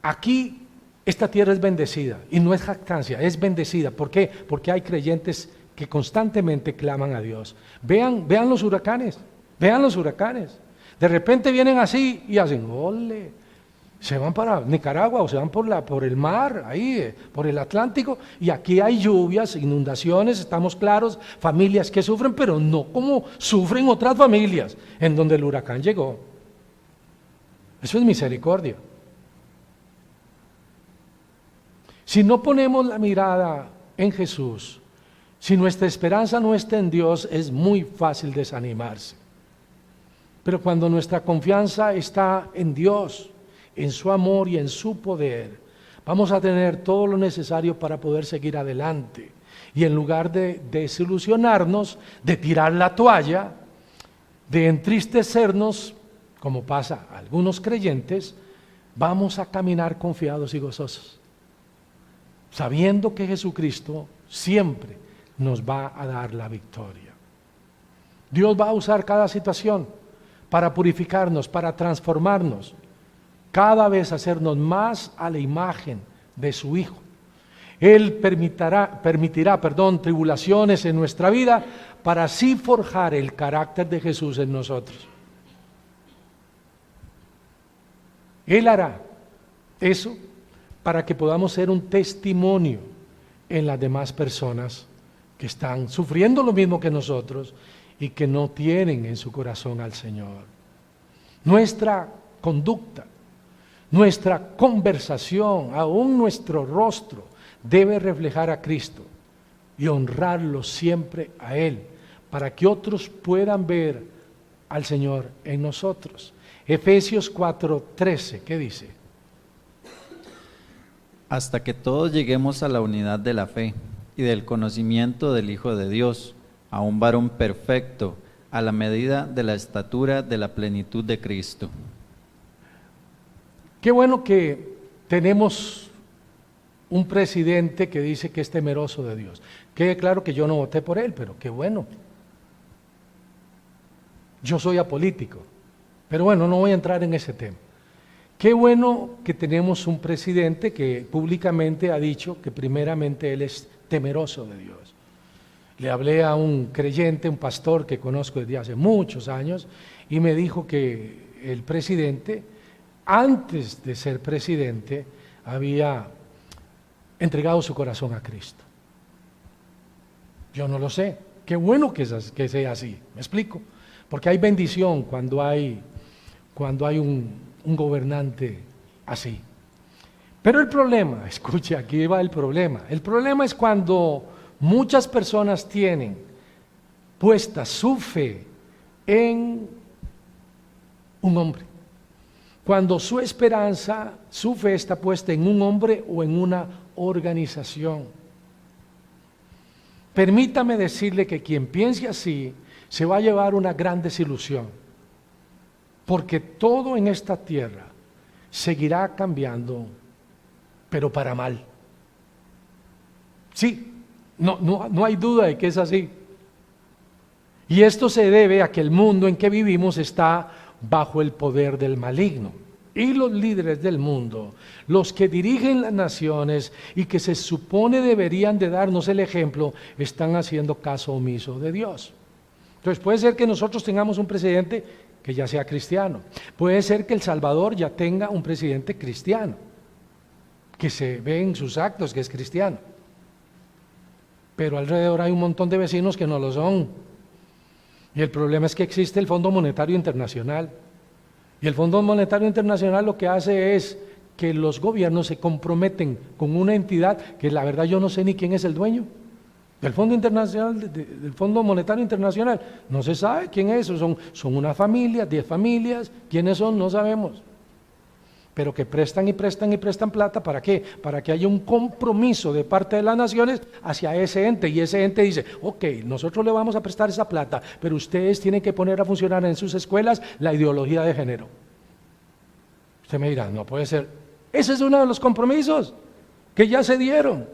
Aquí esta tierra es bendecida, y no es jactancia, es bendecida. ¿Por qué? Porque hay creyentes que constantemente claman a Dios. Vean los huracanes, vean los huracanes. De repente vienen así y hacen, ¡ole! Se van para Nicaragua o se van por el mar, ahí, por el Atlántico, y aquí hay lluvias, inundaciones, estamos claros, familias que sufren, pero no como sufren otras familias en donde el huracán llegó. Eso es misericordia. Si no ponemos la mirada en Jesús, si nuestra esperanza no está en Dios, es muy fácil desanimarse. Pero cuando nuestra confianza está en Dios, en su amor y en su poder, vamos a tener todo lo necesario para poder seguir adelante. Y en lugar de desilusionarnos, de tirar la toalla, de entristecernos, como pasa a algunos creyentes, vamos a caminar confiados y gozosos, sabiendo que Jesucristo siempre nos va a dar la victoria. Dios va a usar cada situación para purificarnos, para transformarnos, cada vez hacernos más a la imagen de su Hijo. Él permitirá, tribulaciones en nuestra vida para así forjar el carácter de Jesús en nosotros. Él hará eso para que podamos ser un testimonio en las demás personas que están sufriendo lo mismo que nosotros y que no tienen en su corazón al Señor. Nuestra conducta, nuestra conversación, aún nuestro rostro, debe reflejar a Cristo y honrarlo siempre a Él, para que otros puedan ver al Señor en nosotros. Efesios 4:13, ¿qué dice? Hasta que todos lleguemos a la unidad de la fe y del conocimiento del Hijo de Dios, a un varón perfecto, a la medida de la estatura de la plenitud de Cristo. Qué bueno que tenemos un presidente que dice que es temeroso de Dios. Quede claro que yo no voté por él, pero qué bueno. Yo soy apolítico, pero bueno, no voy a entrar en ese tema. Qué bueno que tenemos un presidente que públicamente ha dicho que primeramente él es temeroso de Dios. Le hablé a un creyente, un pastor que conozco desde hace muchos años, y me dijo que el presidente, antes de ser presidente, había entregado su corazón a Cristo. Yo no lo sé. Qué bueno que sea así. ¿Me explico? Porque hay bendición cuando hay un gobernante así. Pero el problema, escuche, aquí va el problema. El problema es cuando muchas personas tienen puesta su fe en un hombre. Cuando su esperanza, su fe está puesta en un hombre o en una organización. Permítame decirle que quien piense así se va a llevar una gran desilusión, porque todo en esta tierra seguirá cambiando, pero para mal. Sí, No hay duda de que es así. Y esto se debe a que el mundo en que vivimos está bajo el poder del maligno. Y los líderes del mundo, los que dirigen las naciones y que se supone deberían de darnos el ejemplo, están haciendo caso omiso de Dios. Entonces puede ser que nosotros tengamos un presidente que ya sea cristiano. Puede ser que El Salvador ya tenga un presidente cristiano, que se ve en sus actos que es cristiano. Pero alrededor hay un montón de vecinos que no lo son. Y el problema es que existe el Fondo Monetario Internacional. Y el Fondo Monetario Internacional lo que hace es que los gobiernos se comprometen con una entidad que la verdad yo no sé ni quién es el dueño. Del Fondo Internacional, del Fondo Monetario Internacional, no se sabe quién es, son una familia, 10 familias, quiénes son, no sabemos. Pero que prestan y prestan y prestan plata, ¿para qué? Para que haya un compromiso de parte de las naciones hacia ese ente, y ese ente dice, ok, nosotros le vamos a prestar esa plata, pero ustedes tienen que poner a funcionar en sus escuelas la ideología de género. Usted me dirá, no puede ser. Ese es uno de los compromisos que ya se dieron,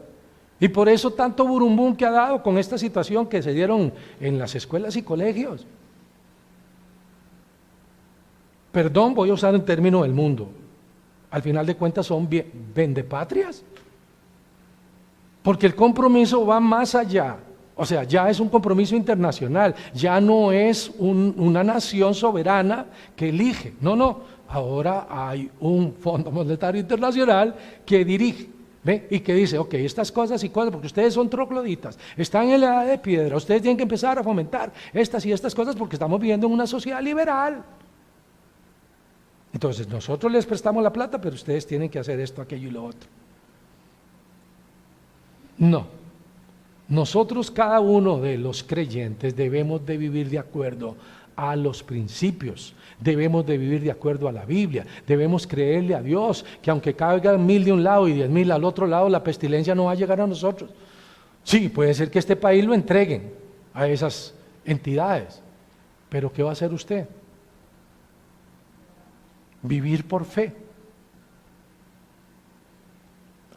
y por eso tanto burumbum que ha dado con esta situación que se dieron en las escuelas y colegios. Perdón, voy a usar un término del mundo. Al final de cuentas son vendepatrias, porque el compromiso va más allá, o sea, ya es un compromiso internacional, ya no es una nación soberana que elige, no, ahora hay un Fondo Monetario Internacional que dirige, ¿ve? Y que dice, ok, estas cosas y cosas, porque ustedes son trogloditas, están en la edad de piedra, ustedes tienen que empezar a fomentar estas y estas cosas porque estamos viviendo en una sociedad liberal. Entonces nosotros les prestamos la plata, pero ustedes tienen que hacer esto, aquello y lo otro. No, nosotros cada uno de los creyentes debemos de vivir de acuerdo a los principios, debemos de vivir de acuerdo a la Biblia, debemos creerle a Dios, que aunque caigan 1000 de un lado y 10,000 al otro lado, la pestilencia no va a llegar a nosotros. Sí, puede ser que este país lo entreguen a esas entidades, pero ¿qué va a hacer usted? Vivir por fe.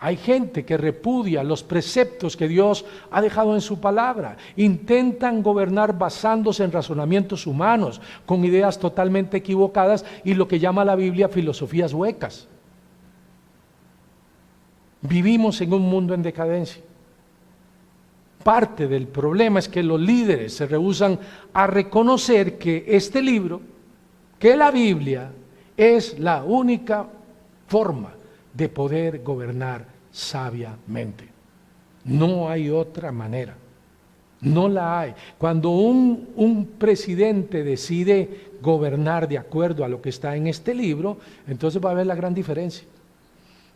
Hay gente que repudia los preceptos que Dios ha dejado en su palabra, intentan gobernar basándose en razonamientos humanos, con ideas totalmente equivocadas y lo que llama la Biblia filosofías huecas. Vivimos en un mundo en decadencia. Parte del problema es que los líderes se rehúsan a reconocer que este libro, que la Biblia, es la única forma de poder gobernar sabiamente. No hay otra manera, no la hay. Cuando un presidente decide gobernar de acuerdo a lo que está en este libro, entonces va a haber la gran diferencia.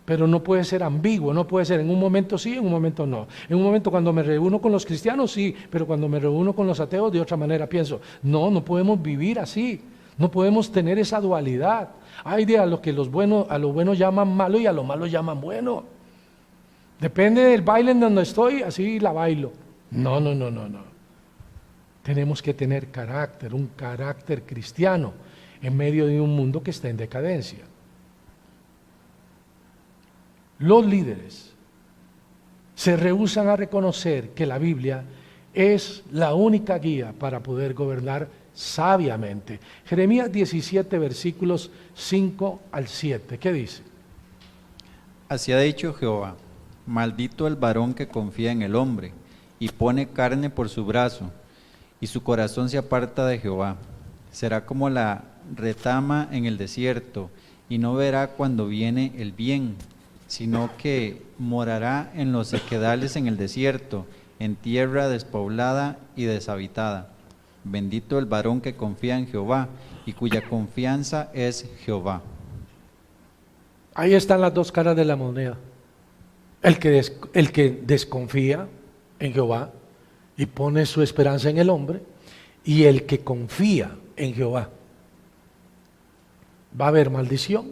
Pero no puede ser ambiguo, no puede ser en un momento sí, en un momento no. En un momento cuando me reúno con los cristianos sí, pero cuando me reúno con los ateos de otra manera pienso, no podemos vivir así. No podemos tener esa dualidad. Hay de a lo que a lo bueno llaman malo y a lo malo llaman bueno. Depende del baile en donde estoy, así la bailo. No. Tenemos que tener carácter, un carácter cristiano en medio de un mundo que está en decadencia. Los líderes se rehúsan a reconocer que la Biblia es la única guía para poder gobernar sabiamente. Jeremías 17, versículos 5 al 7, ¿qué dice? Así ha dicho Jehová: maldito el varón que confía en el hombre y pone carne por su brazo, y su corazón se aparta de Jehová. Será como la retama en el desierto, y no verá cuando viene el bien, sino que morará en los sequedales en el desierto, en tierra despoblada y deshabitada. Bendito el varón que confía en Jehová y cuya confianza es Jehová. Ahí están las dos caras de la moneda. El que desconfía en Jehová y pone su esperanza en el hombre, y el que confía en Jehová. Va a haber maldición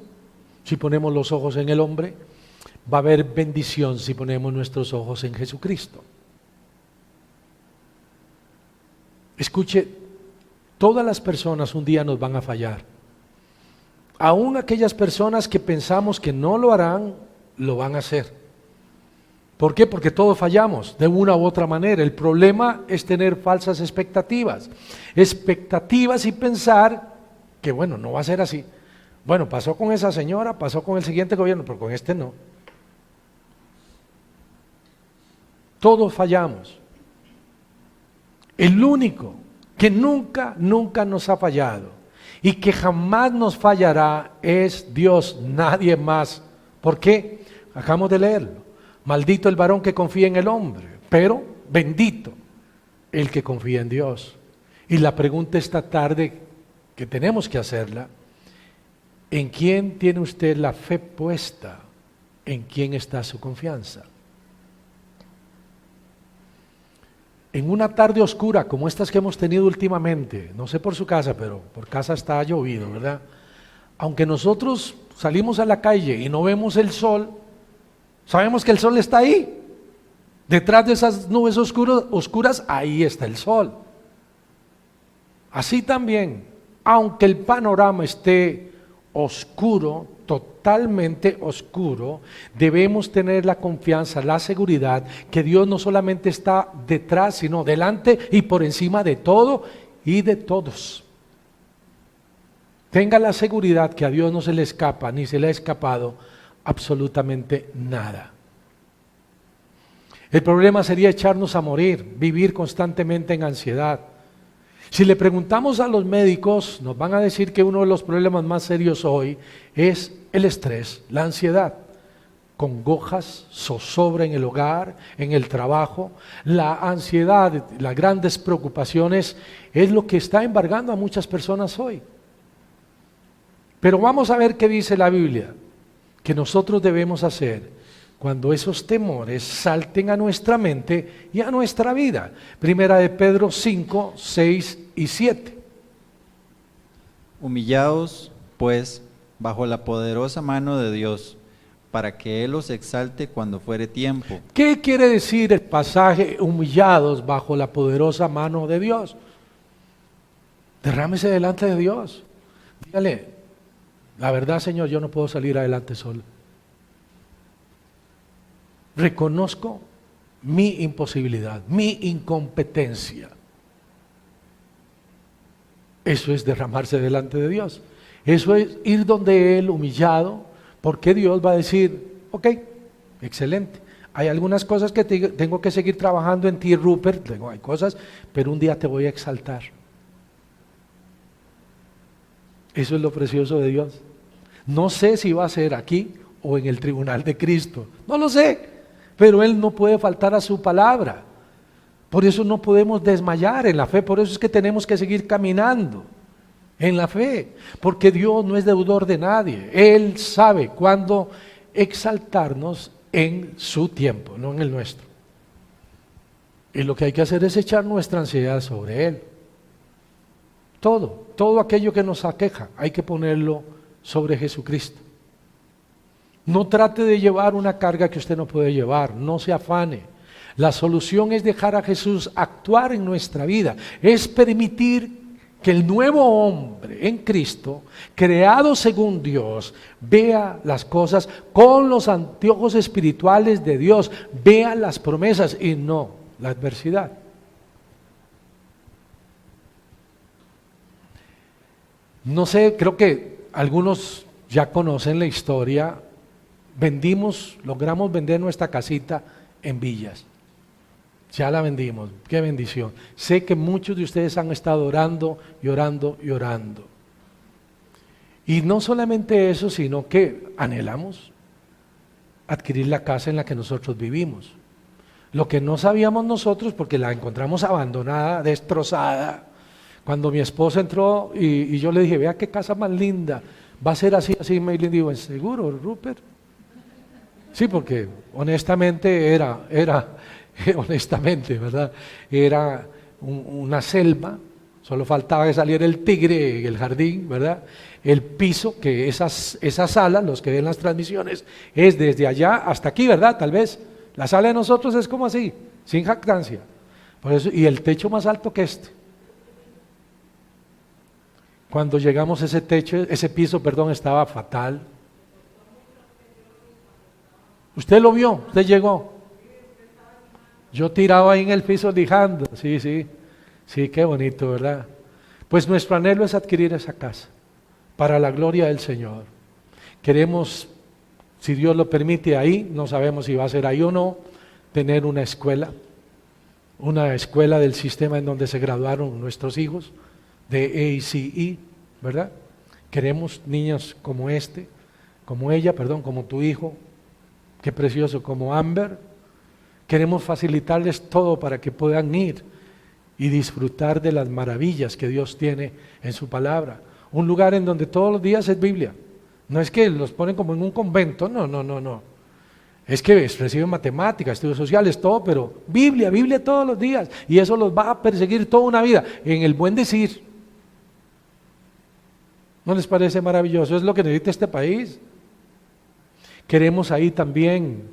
si ponemos los ojos en el hombre, va a haber bendición si ponemos nuestros ojos en Jesucristo. Escuche, todas las personas un día nos van a fallar. Aún aquellas personas que pensamos que no lo harán, lo van a hacer. ¿Por qué? Porque todos fallamos de una u otra manera. El problema es tener falsas expectativas. Expectativas y pensar que bueno, no va a ser así. Bueno, pasó con esa señora, pasó con el siguiente gobierno, pero con este no. Todos fallamos. El único que nunca nos ha fallado y que jamás nos fallará es Dios, nadie más. ¿Por qué? Acabamos de leerlo. Maldito el varón que confía en el hombre, pero bendito el que confía en Dios. Y la pregunta esta tarde que tenemos que hacerla: ¿en quién tiene usted la fe puesta? ¿En quién está su confianza? En una tarde oscura como estas que hemos tenido últimamente, no sé por su casa, pero por casa está llovido, ¿verdad? Aunque nosotros salimos a la calle y no vemos el sol, sabemos que el sol está ahí. Detrás de esas nubes oscuras, ahí está el sol. Así también, aunque el panorama esté oscuro, totalmente oscuro, debemos tener la confianza, la seguridad que Dios no solamente está detrás, sino delante y por encima de todo y de todos. Tenga la seguridad que a Dios no se le escapa, ni se le ha escapado absolutamente nada. El problema sería echarnos a morir, vivir constantemente en ansiedad. Si le preguntamos a los médicos, nos van a decir que uno de los problemas más serios hoy es el estrés, la ansiedad. Congojas, zozobra en el hogar, en el trabajo. La ansiedad, las grandes preocupaciones es lo que está embargando a muchas personas hoy. Pero vamos a ver qué dice la Biblia que nosotros debemos hacer cuando esos temores salten a nuestra mente y a nuestra vida. Primera de Pedro 5, 6 y 7. Humillaos, pues, bajo la poderosa mano de Dios, para que Él os exalte cuando fuere tiempo. ¿Qué quiere decir el pasaje humillados bajo la poderosa mano de Dios? Derrámese delante de Dios. Dígale, la verdad, Señor, yo no puedo salir adelante solo. Reconozco mi imposibilidad, mi incompetencia. Eso es derramarse delante de Dios. Eso es ir donde Él humillado, porque Dios va a decir, ok, excelente. Hay algunas cosas que tengo que seguir trabajando en ti, Rupert, hay cosas, pero un día te voy a exaltar. Eso es lo precioso de Dios. No sé si va a ser aquí o en el tribunal de Cristo, no lo sé, pero Él no puede faltar a su palabra. Por eso no podemos desmayar en la fe, por eso es que tenemos que seguir caminando en la fe, porque Dios no es deudor de nadie. Él sabe cuándo exaltarnos en su tiempo, no en el nuestro. Y lo que hay que hacer es echar nuestra ansiedad sobre Él. Todo aquello que nos aqueja, hay que ponerlo sobre Jesucristo. No trate de llevar una carga que usted no puede llevar, no se afane. La solución es dejar a Jesús actuar en nuestra vida, es permitir que el nuevo hombre en Cristo, creado según Dios, vea las cosas con los anteojos espirituales de Dios, vea las promesas y no la adversidad. No sé, creo que algunos ya conocen la historia. Logramos vender nuestra casita en Villas. Ya la vendimos, qué bendición. Sé que muchos de ustedes han estado orando y orando y orando. Y no solamente eso, sino que anhelamos adquirir la casa en la que nosotros vivimos. Lo que no sabíamos nosotros, porque la encontramos abandonada, destrozada. Cuando mi esposa entró y yo le dije, vea qué casa más linda, va a ser así, me le digo, ¿en seguro, Rupert? Sí, porque honestamente era honestamente, ¿verdad? Era una selva, solo faltaba que saliera el tigre en el jardín, ¿verdad? El piso, que esa sala, los que ven las transmisiones, es desde allá hasta aquí, ¿verdad? Tal vez la sala de nosotros es como así, sin jactancia. Por eso, y el techo más alto que este. Cuando llegamos a ese piso, estaba fatal. ¿Usted lo vio? ¿Usted llegó? Yo tirado ahí en el piso lijando, sí, qué bonito, ¿verdad? Pues nuestro anhelo es adquirir esa casa para la gloria del Señor. Queremos, si Dios lo permite ahí, no sabemos si va a ser ahí o no, tener una escuela del sistema en donde se graduaron nuestros hijos de ACE, ¿verdad? Queremos niños como como tu hijo, qué precioso, como Amber. Queremos facilitarles todo para que puedan ir y disfrutar de las maravillas que Dios tiene en su palabra. Un lugar en donde todos los días es Biblia. No es que los ponen como en un convento, no. Es que reciben matemáticas, estudios sociales, todo, pero Biblia todos los días. Y eso los va a perseguir toda una vida, en el buen decir. ¿No les parece maravilloso? Es lo que necesita este país. Queremos ahí también,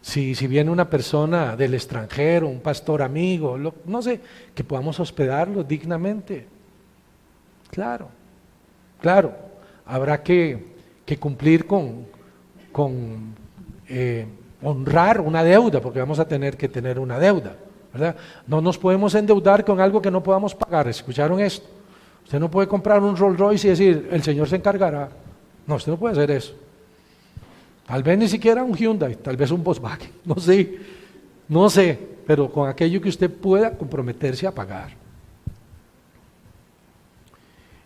si viene una persona del extranjero, un pastor amigo, no sé, que podamos hospedarlos dignamente. Claro, habrá que cumplir con honrar una deuda, porque vamos a tener que tener una deuda, ¿verdad? No nos podemos endeudar con algo que no podamos pagar. ¿Escucharon esto? Usted no puede comprar un Rolls Royce y decir, el Señor se encargará. No, usted no puede hacer eso. Tal vez ni siquiera un Hyundai, tal vez un Volkswagen, no sé, pero con aquello que usted pueda comprometerse a pagar.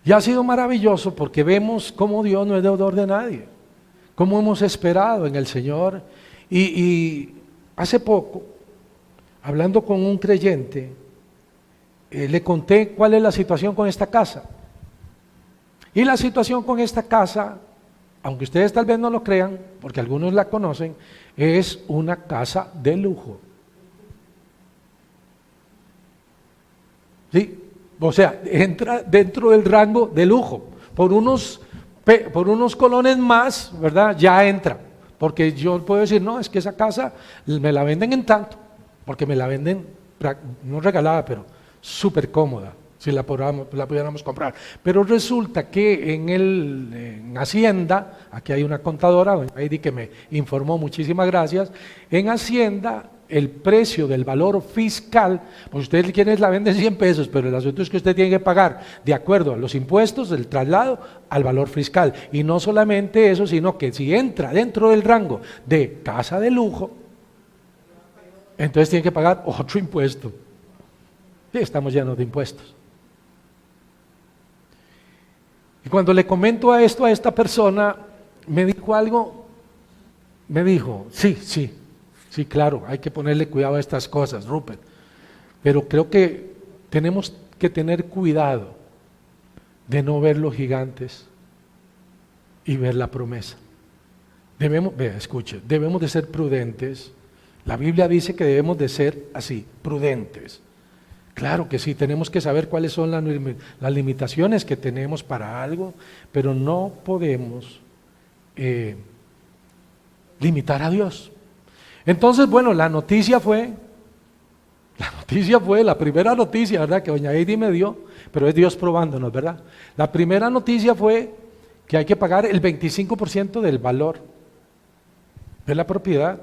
Y ha sido maravilloso porque vemos cómo Dios no es deudor de nadie, cómo hemos esperado en el Señor. Y hace poco, hablando con un creyente, le conté cuál es la situación con esta casa. Y la situación con esta casa, aunque ustedes tal vez no lo crean, porque algunos la conocen, es una casa de lujo. ¿Sí? O sea, entra dentro del rango de lujo. Por unos colones más, ¿verdad? Ya entra. Porque yo puedo decir, no, es que esa casa me la venden en tanto, porque me la venden, no regalada, pero súper cómoda, si la pudiéramos comprar. Pero resulta que en Hacienda, aquí hay una contadora, doña Heidi, que me informó, muchísimas gracias, en Hacienda el precio del valor fiscal, pues ustedes quienes la venden 100 pesos, pero el asunto es que usted tiene que pagar de acuerdo a los impuestos del traslado al valor fiscal. Y no solamente eso, sino que si entra dentro del rango de casa de lujo, entonces tiene que pagar otro impuesto. Sí, estamos llenos de impuestos. Y cuando le comento esto a esta persona, me dijo algo, me dijo, sí, claro, hay que ponerle cuidado a estas cosas, Rupert, pero creo que tenemos que tener cuidado de no ver los gigantes y ver la promesa. Debemos de ser prudentes. La Biblia dice que debemos de ser así, prudentes. Claro que sí, tenemos que saber cuáles son las limitaciones que tenemos para algo, pero no podemos limitar a Dios. Entonces, bueno, la primera noticia, ¿verdad?, que doña Heidi me dio, pero es Dios probándonos, ¿verdad? La primera noticia fue que hay que pagar el 25% del valor de la propiedad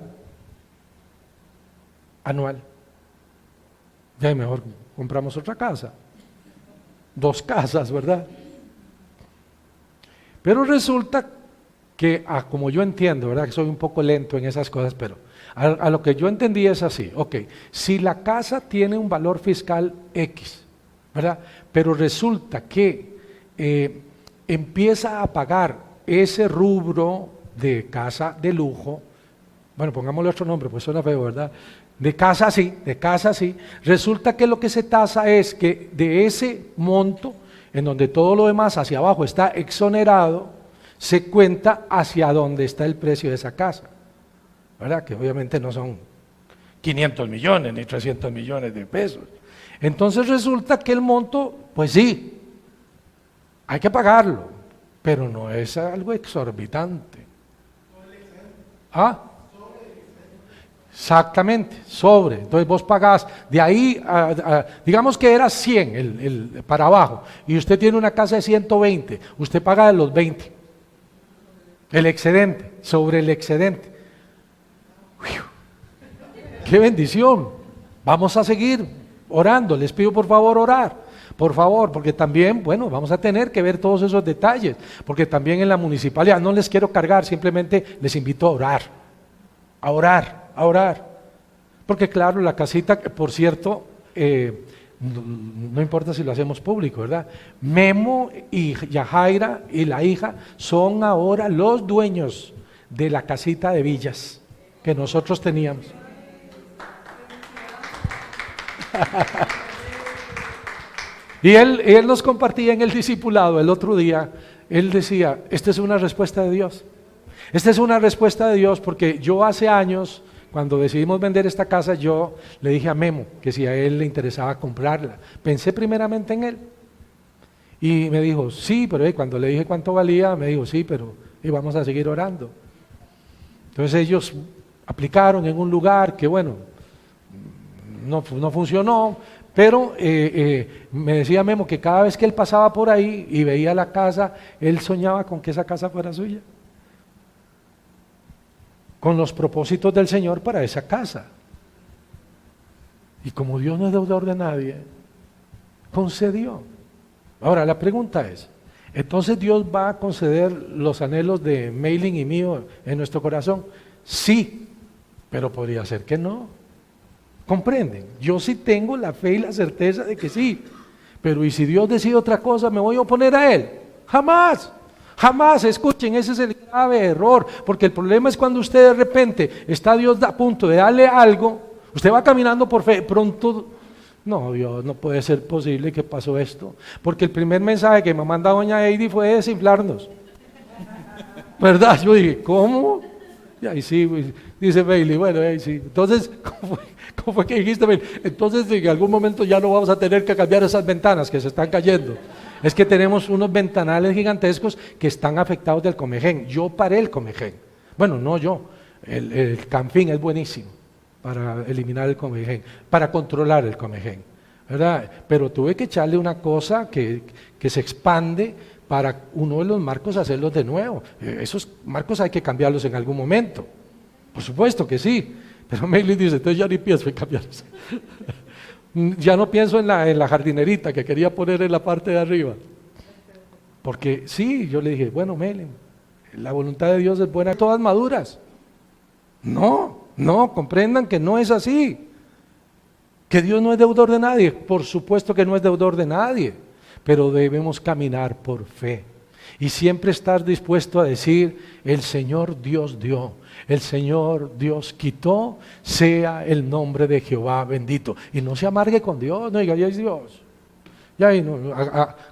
anual. Ya mejor compramos otra casa, 2 casas, ¿verdad? Pero resulta que, como yo entiendo, ¿verdad?, que soy un poco lento en esas cosas, pero a lo que yo entendí es así, ok, si la casa tiene un valor fiscal X, ¿verdad?, pero resulta que empieza a pagar ese rubro de casa de lujo, bueno, pongámosle otro nombre, pues suena feo, ¿verdad?, de casa sí, resulta que lo que se tasa es que de ese monto, en donde todo lo demás hacia abajo está exonerado, se cuenta hacia donde está el precio de esa casa, ¿verdad? Que obviamente no son 500 millones ni 300 millones de pesos. Entonces resulta que el monto, pues sí, hay que pagarlo, pero no es algo exorbitante. ¿Ah? Exactamente, sobre. Entonces vos pagás de ahí, digamos que era 100 para abajo, y usted tiene una casa de 120, usted paga de los 20. El excedente, sobre el excedente. ¡Qué bendición! Vamos a seguir orando. Les pido por favor orar. Por favor, porque también, bueno, vamos a tener que ver todos esos detalles, porque también en la municipalidad, no les quiero cargar, simplemente les invito a orar, a orar, a orar. Porque claro, la casita, por cierto, no importa si lo hacemos público, ¿verdad? Memo y Yajaira y la hija son ahora los dueños de la casita de villas que nosotros teníamos. Y él nos compartía en el discipulado el otro día, él decía, esta es una respuesta de Dios. Esta es una respuesta de Dios porque yo hace años, cuando decidimos vender esta casa, yo le dije a Memo que si a él le interesaba comprarla. Pensé primeramente en él. Y me dijo, sí, pero cuando le dije cuánto valía, me dijo, sí, pero vamos a seguir orando. Entonces ellos aplicaron en un lugar que bueno, no funcionó. Pero me decía Memo que cada vez que él pasaba por ahí y veía la casa, él soñaba con que esa casa fuera suya, con los propósitos del Señor para esa casa. Y como Dios no es deudor de nadie, concedió. Ahora la pregunta es, ¿entonces Dios va a conceder los anhelos de Meilin y mío en nuestro corazón? Sí, pero podría ser que no. ¿Comprenden? Yo sí tengo la fe y la certeza de que sí, pero ¿y si Dios decide otra cosa, me voy a oponer a Él? Jamás, jamás. Escuchen, ese es el grave error, porque el problema es cuando usted de repente está Dios a punto de darle algo, usted va caminando por fe, pronto, no, Dios, no puede ser posible que pasó esto, porque el primer mensaje que me manda doña Heidi fue desinflarnos, ¿verdad? Yo dije, ¿cómo? Y ahí sí, dice Bailey, bueno, ahí sí. Entonces, ¿cómo fue que dijiste, Bailey? Entonces, en algún momento ya no vamos a tener que cambiar esas ventanas que se están cayendo. Es que tenemos unos ventanales gigantescos que están afectados del Comején. Yo paré el Comején. Bueno, no yo. El Campín es buenísimo para eliminar el Comején, para controlar el Comején, ¿verdad? Pero tuve que echarle una cosa que se expande para uno de los marcos hacerlos de nuevo. Esos marcos hay que cambiarlos en algún momento. Por supuesto que sí. Pero Meilin dice, entonces ya ni pienso en cambiarlos. Ya no pienso en la jardinerita que quería poner en la parte de arriba. Porque sí, yo le dije, bueno Meilin, la voluntad de Dios es buena, todas maduras. No, comprendan que no es así. Que Dios no es deudor de nadie. Por supuesto que no es deudor de nadie. Pero debemos caminar por fe y siempre estar dispuesto a decir, el Señor Dios dio, el Señor Dios quitó, sea el nombre de Jehová bendito. Y no se amargue con Dios, no diga, ya es Dios. Ya,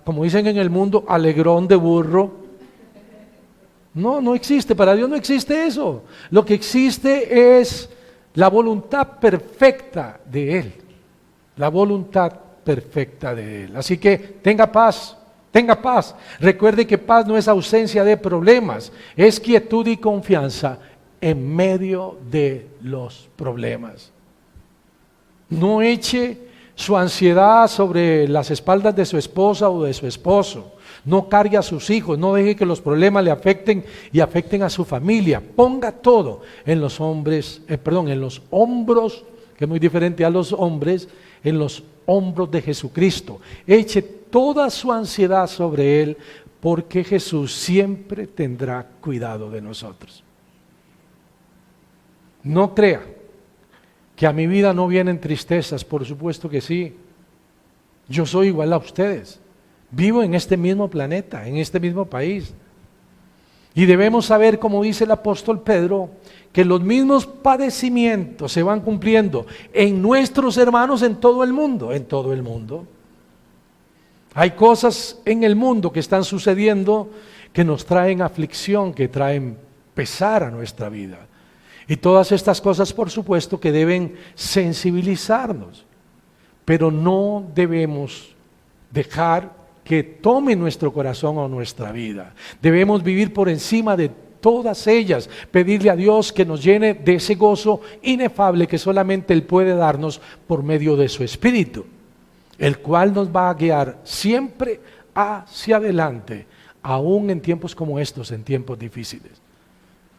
como dicen en el mundo, alegrón de burro. No existe, para Dios no existe eso. Lo que existe es la voluntad perfecta de Él, la voluntad perfecta de Él. Así que tenga paz. Recuerde que paz no es ausencia de problemas, es quietud y confianza en medio de los problemas. No eche su ansiedad sobre las espaldas de su esposa o de su esposo. No cargue a sus hijos, no deje que los problemas le afecten y afecten a su familia. Ponga todo en los hombros, que es muy diferente a los hombres, en los hombros de Jesucristo. Eche toda su ansiedad sobre Él, porque Jesús siempre tendrá cuidado de nosotros. No crea que a mi vida no vienen tristezas, por supuesto que sí. Yo soy igual a ustedes. Vivo en este mismo planeta, en este mismo país. Y debemos saber, como dice el apóstol Pedro, que los mismos padecimientos se van cumpliendo en nuestros hermanos en todo el mundo, Hay cosas en el mundo que están sucediendo que nos traen aflicción, que traen pesar a nuestra vida. Y todas estas cosas, por supuesto, que deben sensibilizarnos, pero no debemos dejar que tome nuestro corazón o nuestra vida. Debemos vivir por encima de todas ellas, pedirle a Dios que nos llene de ese gozo inefable que solamente Él puede darnos por medio de su Espíritu, el cual nos va a guiar siempre hacia adelante, aún en tiempos como estos, en tiempos difíciles.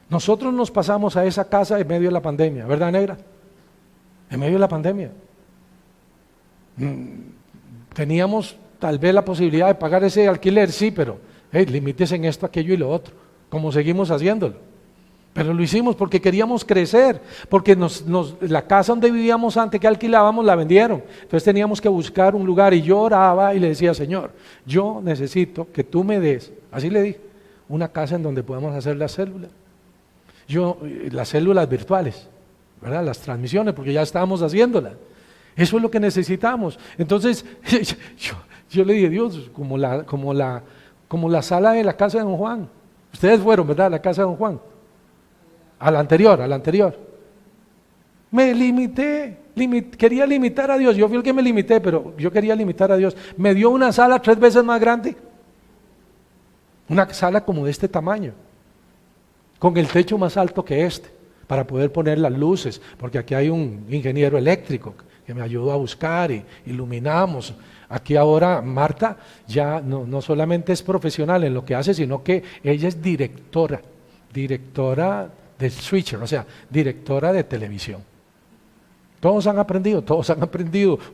Nosotros nos pasamos a esa casa en medio de la pandemia, ¿verdad, negra? en medio de la pandemia. Teníamos tal vez la posibilidad de pagar ese alquiler, sí, pero límites en esto, aquello y lo otro, como seguimos haciéndolo. Pero lo hicimos porque queríamos crecer, porque la casa donde vivíamos antes que alquilábamos la vendieron. Entonces teníamos que buscar un lugar y yo oraba y le decía, Señor, yo necesito que tú me des, así le dije, una casa en donde podamos hacer las células. Las células virtuales, ¿verdad? Las transmisiones, porque ya estábamos haciéndolas. Eso es lo que necesitamos. Entonces, yo le dije, Dios, como la sala de la casa de don Juan. Ustedes fueron, ¿verdad? A la casa de don Juan. A la anterior. Me limité, quería limitar a Dios. Yo fui el que me limité, pero yo quería limitar a Dios. Me dio una sala 3 veces más grande. Una sala como de este tamaño, con el techo más alto que este, para poder poner las luces, porque aquí hay un ingeniero eléctrico que me ayudó a buscar y iluminamos. Aquí ahora Marta ya no solamente es profesional en lo que hace, sino que ella es directora de switcher, o sea, directora de televisión. Todos han aprendido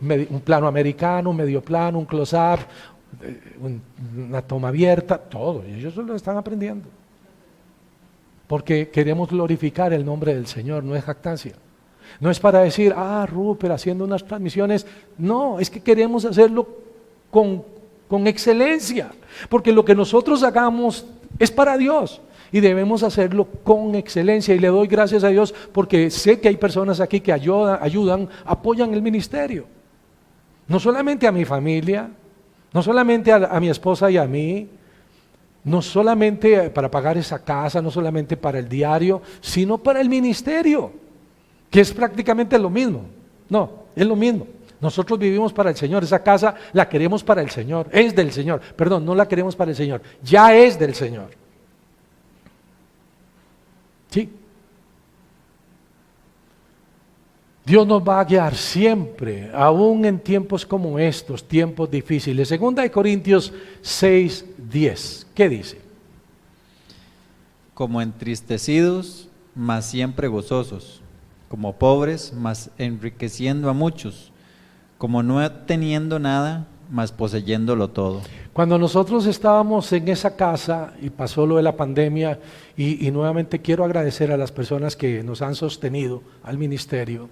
un plano americano, un medio plano, un close-up, una toma abierta, todo, y ellos lo están aprendiendo. Porque queremos glorificar el nombre del Señor, no es jactancia. No es para decir, Rupert haciendo unas transmisiones. No, es que queremos hacerlo con excelencia. Porque lo que nosotros hagamos es para Dios y debemos hacerlo con excelencia. Y le doy gracias a Dios porque sé que hay personas aquí que apoyan el ministerio. No solamente a mi familia, no solamente a mi esposa y a mí, no solamente para pagar esa casa, no solamente para el diario, sino para el ministerio, que es prácticamente lo mismo. No, es lo mismo. Nosotros vivimos para el Señor, esa casa la queremos para el Señor, es del Señor. Perdón, no la queremos para el Señor, ya es del Señor. Sí. Dios nos va a guiar siempre, aún en tiempos como estos, tiempos difíciles. 2 Corintios 6:10, ¿qué dice? Como entristecidos, mas siempre gozosos, como pobres, mas enriqueciendo a muchos, como no teniendo nada, mas poseyéndolo todo. Cuando nosotros estábamos en esa casa y pasó lo de la pandemia, y nuevamente quiero agradecer a las personas que nos han sostenido al ministerio.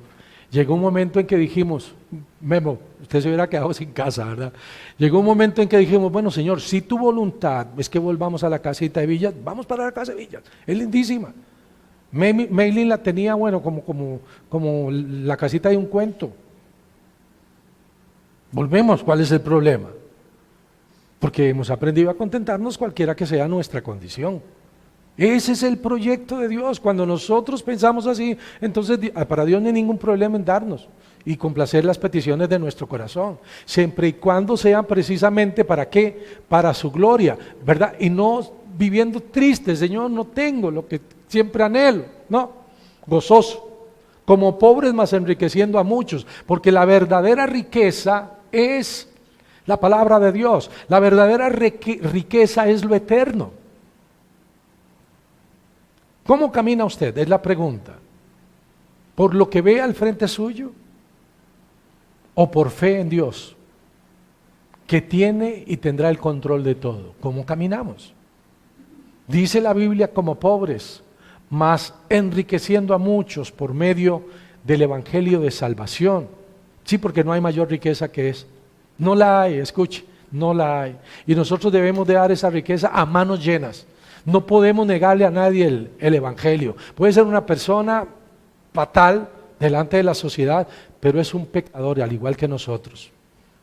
Llegó un momento en que dijimos, Memo, usted se hubiera quedado sin casa, ¿verdad? Llegó un momento en que dijimos, bueno, Señor, si tu voluntad es que volvamos a la casita de Villas, vamos para la casa de Villas, es lindísima. Maylin la tenía, bueno, como la casita de un cuento. Volvemos, ¿cuál es el problema? Porque hemos aprendido a contentarnos cualquiera que sea nuestra condición. Ese es el proyecto de Dios. Cuando nosotros pensamos así, entonces para Dios no hay ningún problema en darnos y complacer las peticiones de nuestro corazón, siempre y cuando sean precisamente ¿para qué? Para su gloria, ¿verdad? Y no viviendo triste, Señor, no tengo lo que siempre anhelo, no, gozoso, como pobres mas enriqueciendo a muchos, porque la verdadera riqueza es la palabra de Dios, la verdadera riqueza es lo eterno. ¿Cómo camina usted? Es la pregunta. ¿Por lo que ve al frente suyo? ¿O por fe en Dios, que tiene y tendrá el control de todo? ¿Cómo caminamos? Dice la Biblia como pobres, mas enriqueciendo a muchos por medio del evangelio de salvación. Sí, porque no hay mayor riqueza que esa. No la hay, escuche, no la hay. Y nosotros debemos de dar esa riqueza a manos llenas. No podemos negarle a nadie el evangelio. Puede ser una persona fatal delante de la sociedad, pero es un pecador al igual que nosotros,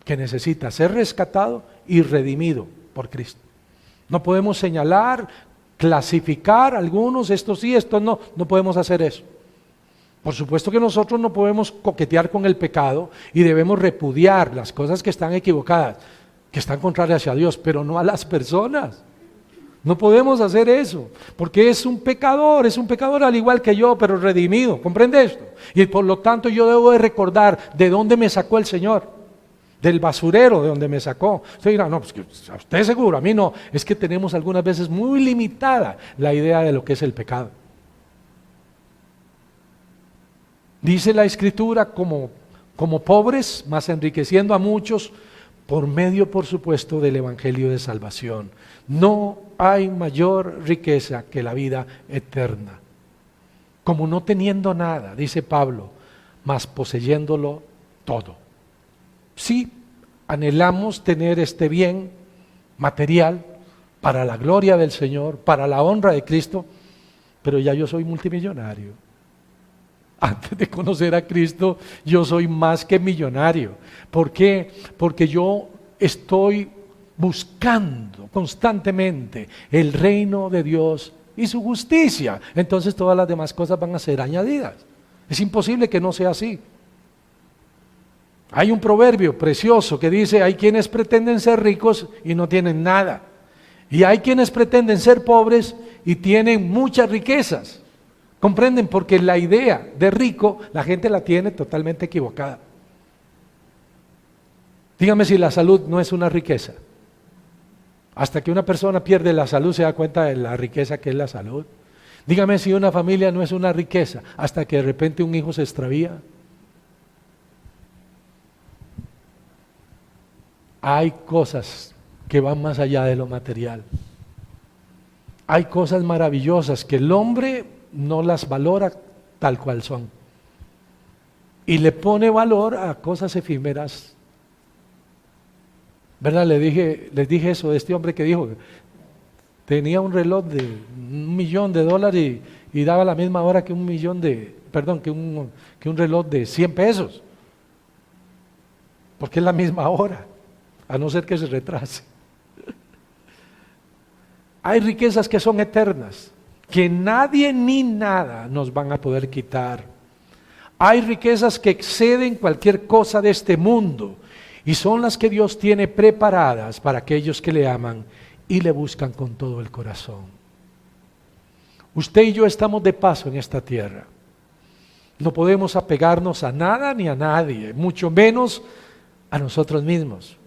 que necesita ser rescatado y redimido por Cristo. No podemos señalar, clasificar algunos, esto sí, esto no, no podemos hacer eso. Por supuesto que nosotros no podemos coquetear con el pecado y debemos repudiar las cosas que están equivocadas, que están contrarias a Dios, pero no a las personas. No podemos hacer eso, porque es un pecador al igual que yo, pero redimido, ¿comprende esto? Y por lo tanto yo debo de recordar de dónde me sacó el Señor, del basurero de donde me sacó. Usted dirá, no, pues que a usted seguro, a mí no, es que tenemos algunas veces muy limitada la idea de lo que es el pecado. Dice la Escritura, como pobres, mas enriqueciendo a muchos, por medio, por supuesto, del Evangelio de Salvación. No hay mayor riqueza que la vida eterna. Como no teniendo nada, dice Pablo, mas poseyéndolo todo. Sí, anhelamos tener este bien material para la gloria del Señor, para la honra de Cristo, pero ya yo soy multimillonario. Antes de conocer a Cristo, yo soy más que millonario. ¿Por qué? Porque yo estoy buscando constantemente el reino de Dios y su justicia. Entonces todas las demás cosas van a ser añadidas. Es imposible que no sea así. Hay un proverbio precioso que dice, hay quienes pretenden ser ricos y no tienen nada. Y hay quienes pretenden ser pobres y tienen muchas riquezas. ¿Comprenden? Porque la idea de rico, la gente la tiene totalmente equivocada. Dígame si la salud no es una riqueza. Hasta que una persona pierde la salud se da cuenta de la riqueza que es la salud. Dígame si una familia no es una riqueza, hasta que de repente un hijo se extravía. Hay cosas que van más allá de lo material. Hay cosas maravillosas que el hombre no las valora tal cual son. Y le pone valor a cosas efímeras. ¿Verdad? Les dije eso de este hombre que dijo que tenía un reloj de $1.000.000 y daba la misma hora que un reloj de 100 pesos. Porque es la misma hora, a no ser que se retrase. Hay riquezas que son eternas, que nadie ni nada nos van a poder quitar. Hay riquezas que exceden cualquier cosa de este mundo y son las que Dios tiene preparadas para aquellos que le aman y le buscan con todo el corazón. Usted y yo estamos de paso en esta tierra. No podemos apegarnos a nada ni a nadie, mucho menos a nosotros mismos,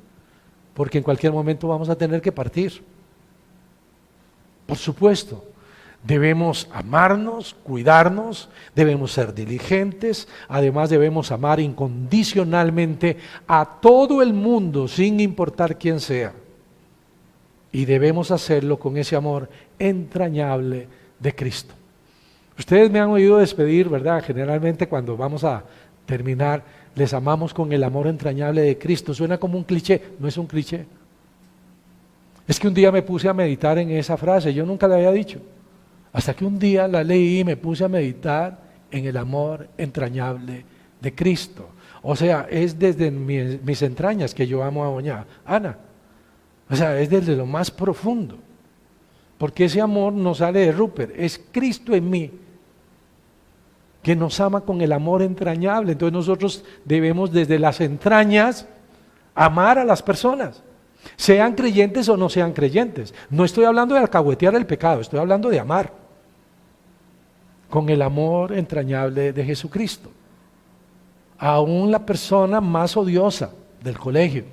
porque en cualquier momento vamos a tener que partir. Por supuesto, debemos amarnos, cuidarnos, debemos ser diligentes, además debemos amar incondicionalmente a todo el mundo sin importar quién sea. Y debemos hacerlo con ese amor entrañable de Cristo. Ustedes me han oído despedir, ¿verdad? Generalmente cuando vamos a terminar, les amamos con el amor entrañable de Cristo. Suena como un cliché, no es un cliché. Es que un día me puse a meditar en esa frase, yo nunca la había dicho. Hasta que un día la leí y me puse a meditar en el amor entrañable de Cristo. O sea, es desde mis entrañas que yo amo a doña Ana. O sea, es desde lo más profundo. Porque ese amor no sale de Rupert, es Cristo en mí, que nos ama con el amor entrañable. Entonces nosotros debemos desde las entrañas amar a las personas, sean creyentes o no sean creyentes. No estoy hablando de alcahuetear el pecado, estoy hablando de amar con el amor entrañable de Jesucristo. Aún la persona más odiosa del colegio,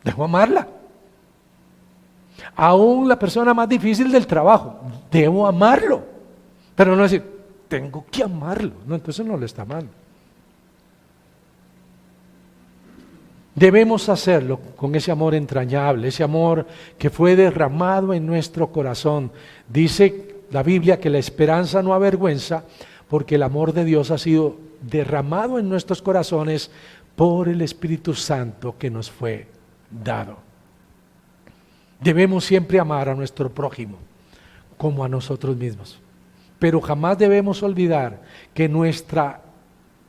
debo amarla. Aún la persona más difícil del trabajo, debo amarlo. Pero no decir, tengo que amarlo. No, entonces no le está amando. Debemos hacerlo con ese amor entrañable, ese amor que fue derramado en nuestro corazón. Dice la Biblia que la esperanza no avergüenza, porque el amor de Dios ha sido derramado en nuestros corazones por el Espíritu Santo que nos fue dado. Debemos siempre amar a nuestro prójimo como a nosotros mismos, pero jamás debemos olvidar que nuestra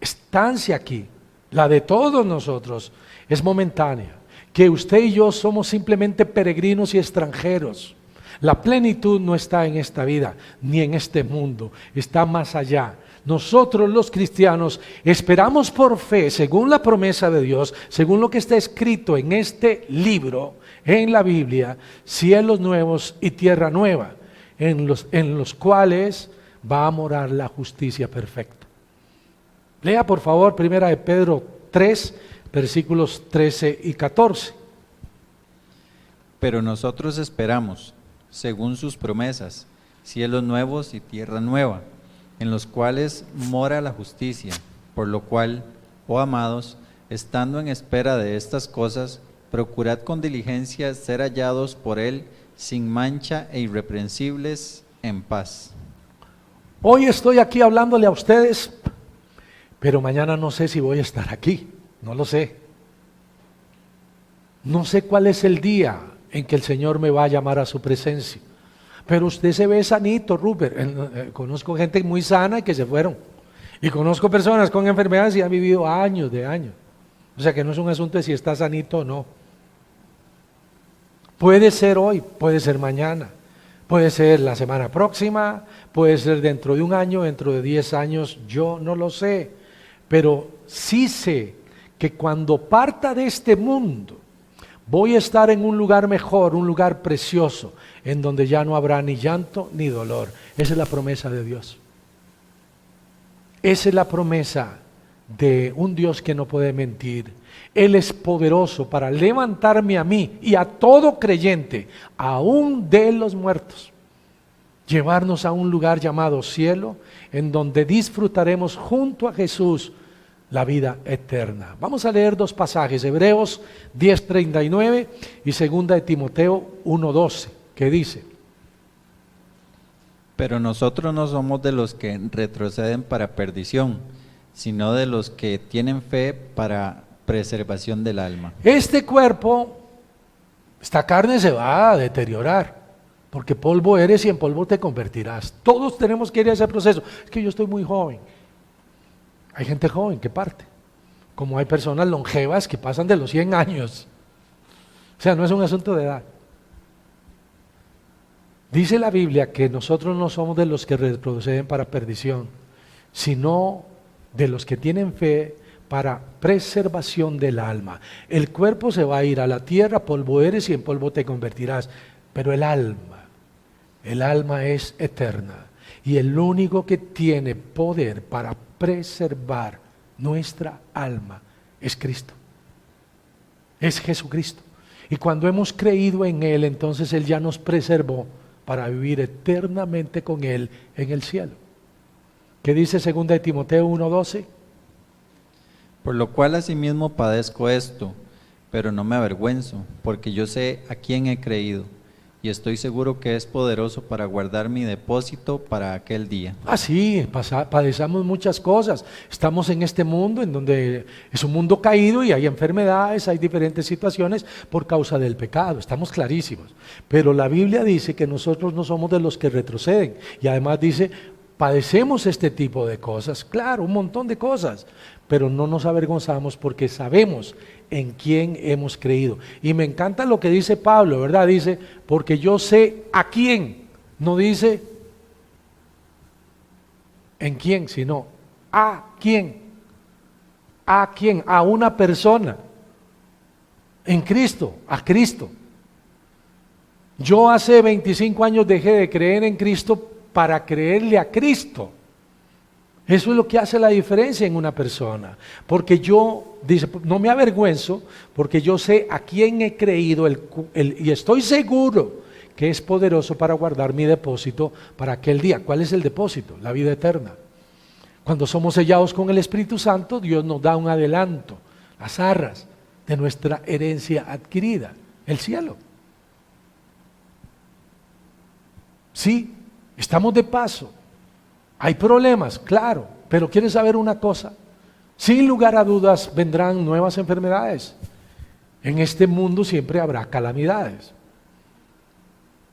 estancia aquí, la de todos nosotros, es momentánea, que usted y yo somos simplemente peregrinos y extranjeros. La plenitud no está en esta vida, ni en este mundo, está más allá. Nosotros los cristianos esperamos por fe, según la promesa de Dios, según lo que está escrito en este libro, en la Biblia, cielos nuevos y tierra nueva, en los cuales va a morar la justicia perfecta. Lea por favor 1 de Pedro 3, versículos 13 y 14. Pero nosotros esperamos, según sus promesas, cielos nuevos y tierra nueva, en los cuales mora la justicia, por lo cual, oh amados, estando en espera de estas cosas, procurad con diligencia ser hallados por Él sin mancha e irreprensibles en paz. Hoy estoy aquí hablándole a ustedes, pero mañana no sé si voy a estar aquí, no lo sé. No sé cuál es el día en que el Señor me va a llamar a su presencia. Pero usted se ve sanito, Rupert. Conozco gente muy sana y que se fueron. Y conozco personas con enfermedades y han vivido años de años. O sea que no es un asunto de si está sanito o no. Puede ser hoy, puede ser mañana, puede ser la semana próxima, puede ser dentro de un año, dentro de 10 años, yo no lo sé. Pero sí sé que cuando parta de este mundo, voy a estar en un lugar mejor, un lugar precioso, en donde ya no habrá ni llanto ni dolor. Esa es la promesa de Dios. Esa es la promesa de un Dios que no puede mentir. Él es poderoso para levantarme a mí y a todo creyente, aún de los muertos, llevarnos a un lugar llamado cielo, en donde disfrutaremos junto a Jesús la vida eterna. Vamos a leer dos pasajes, Hebreos 10:39 y 2 de Timoteo 1:12, que dice: Pero nosotros no somos de los que retroceden para perdición, sino de los que tienen fe para preservación del alma. Este cuerpo, esta carne se va a deteriorar, porque polvo eres y en polvo te convertirás. Todos tenemos que ir a ese proceso. Es que yo estoy muy joven. Hay gente joven que parte, como hay personas longevas que pasan de los 100 años. O sea, no es un asunto de edad. Dice la Biblia que nosotros no somos de los que retroceden para perdición, sino de los que tienen fe para preservación del alma. El cuerpo se va a ir a la tierra, polvo eres y en polvo te convertirás, pero el alma es eterna. Y el único que tiene poder para preservar nuestra alma es Cristo, es Jesucristo. Y cuando hemos creído en Él, entonces Él ya nos preservó para vivir eternamente con Él en el cielo. ¿Qué dice 2 de Timoteo 1:12? Por lo cual asimismo padezco esto, pero no me avergüenzo, porque yo sé a quién he creído, y estoy seguro que es poderoso para guardar mi depósito para aquel día. Sí, padecemos muchas cosas. Estamos en este mundo en donde es un mundo caído y hay enfermedades, hay diferentes situaciones por causa del pecado, estamos clarísimos. Pero la Biblia dice que nosotros no somos de los que retroceden, y además dice, padecemos este tipo de cosas, claro, un montón de cosas, pero no nos avergonzamos porque sabemos en quién hemos creído. Y me encanta lo que dice Pablo, ¿verdad? Dice, porque yo sé a quién, no dice en quién, sino a quién. ¿A quién? A una persona, en Cristo, a Cristo. Yo hace 25 años dejé de creer en Cristo para creerle a Cristo. Eso es lo que hace la diferencia en una persona, porque yo, dice, no me avergüenzo, porque yo sé a quién he creído y estoy seguro que es poderoso para guardar mi depósito para aquel día. ¿Cuál es el depósito? La vida eterna. Cuando somos sellados con el Espíritu Santo, Dios nos da un adelanto, las arras de nuestra herencia adquirida, el cielo. Sí, estamos de paso. Hay problemas, claro, pero ¿quieres saber una cosa? Sin lugar a dudas vendrán nuevas enfermedades. En este mundo siempre habrá calamidades.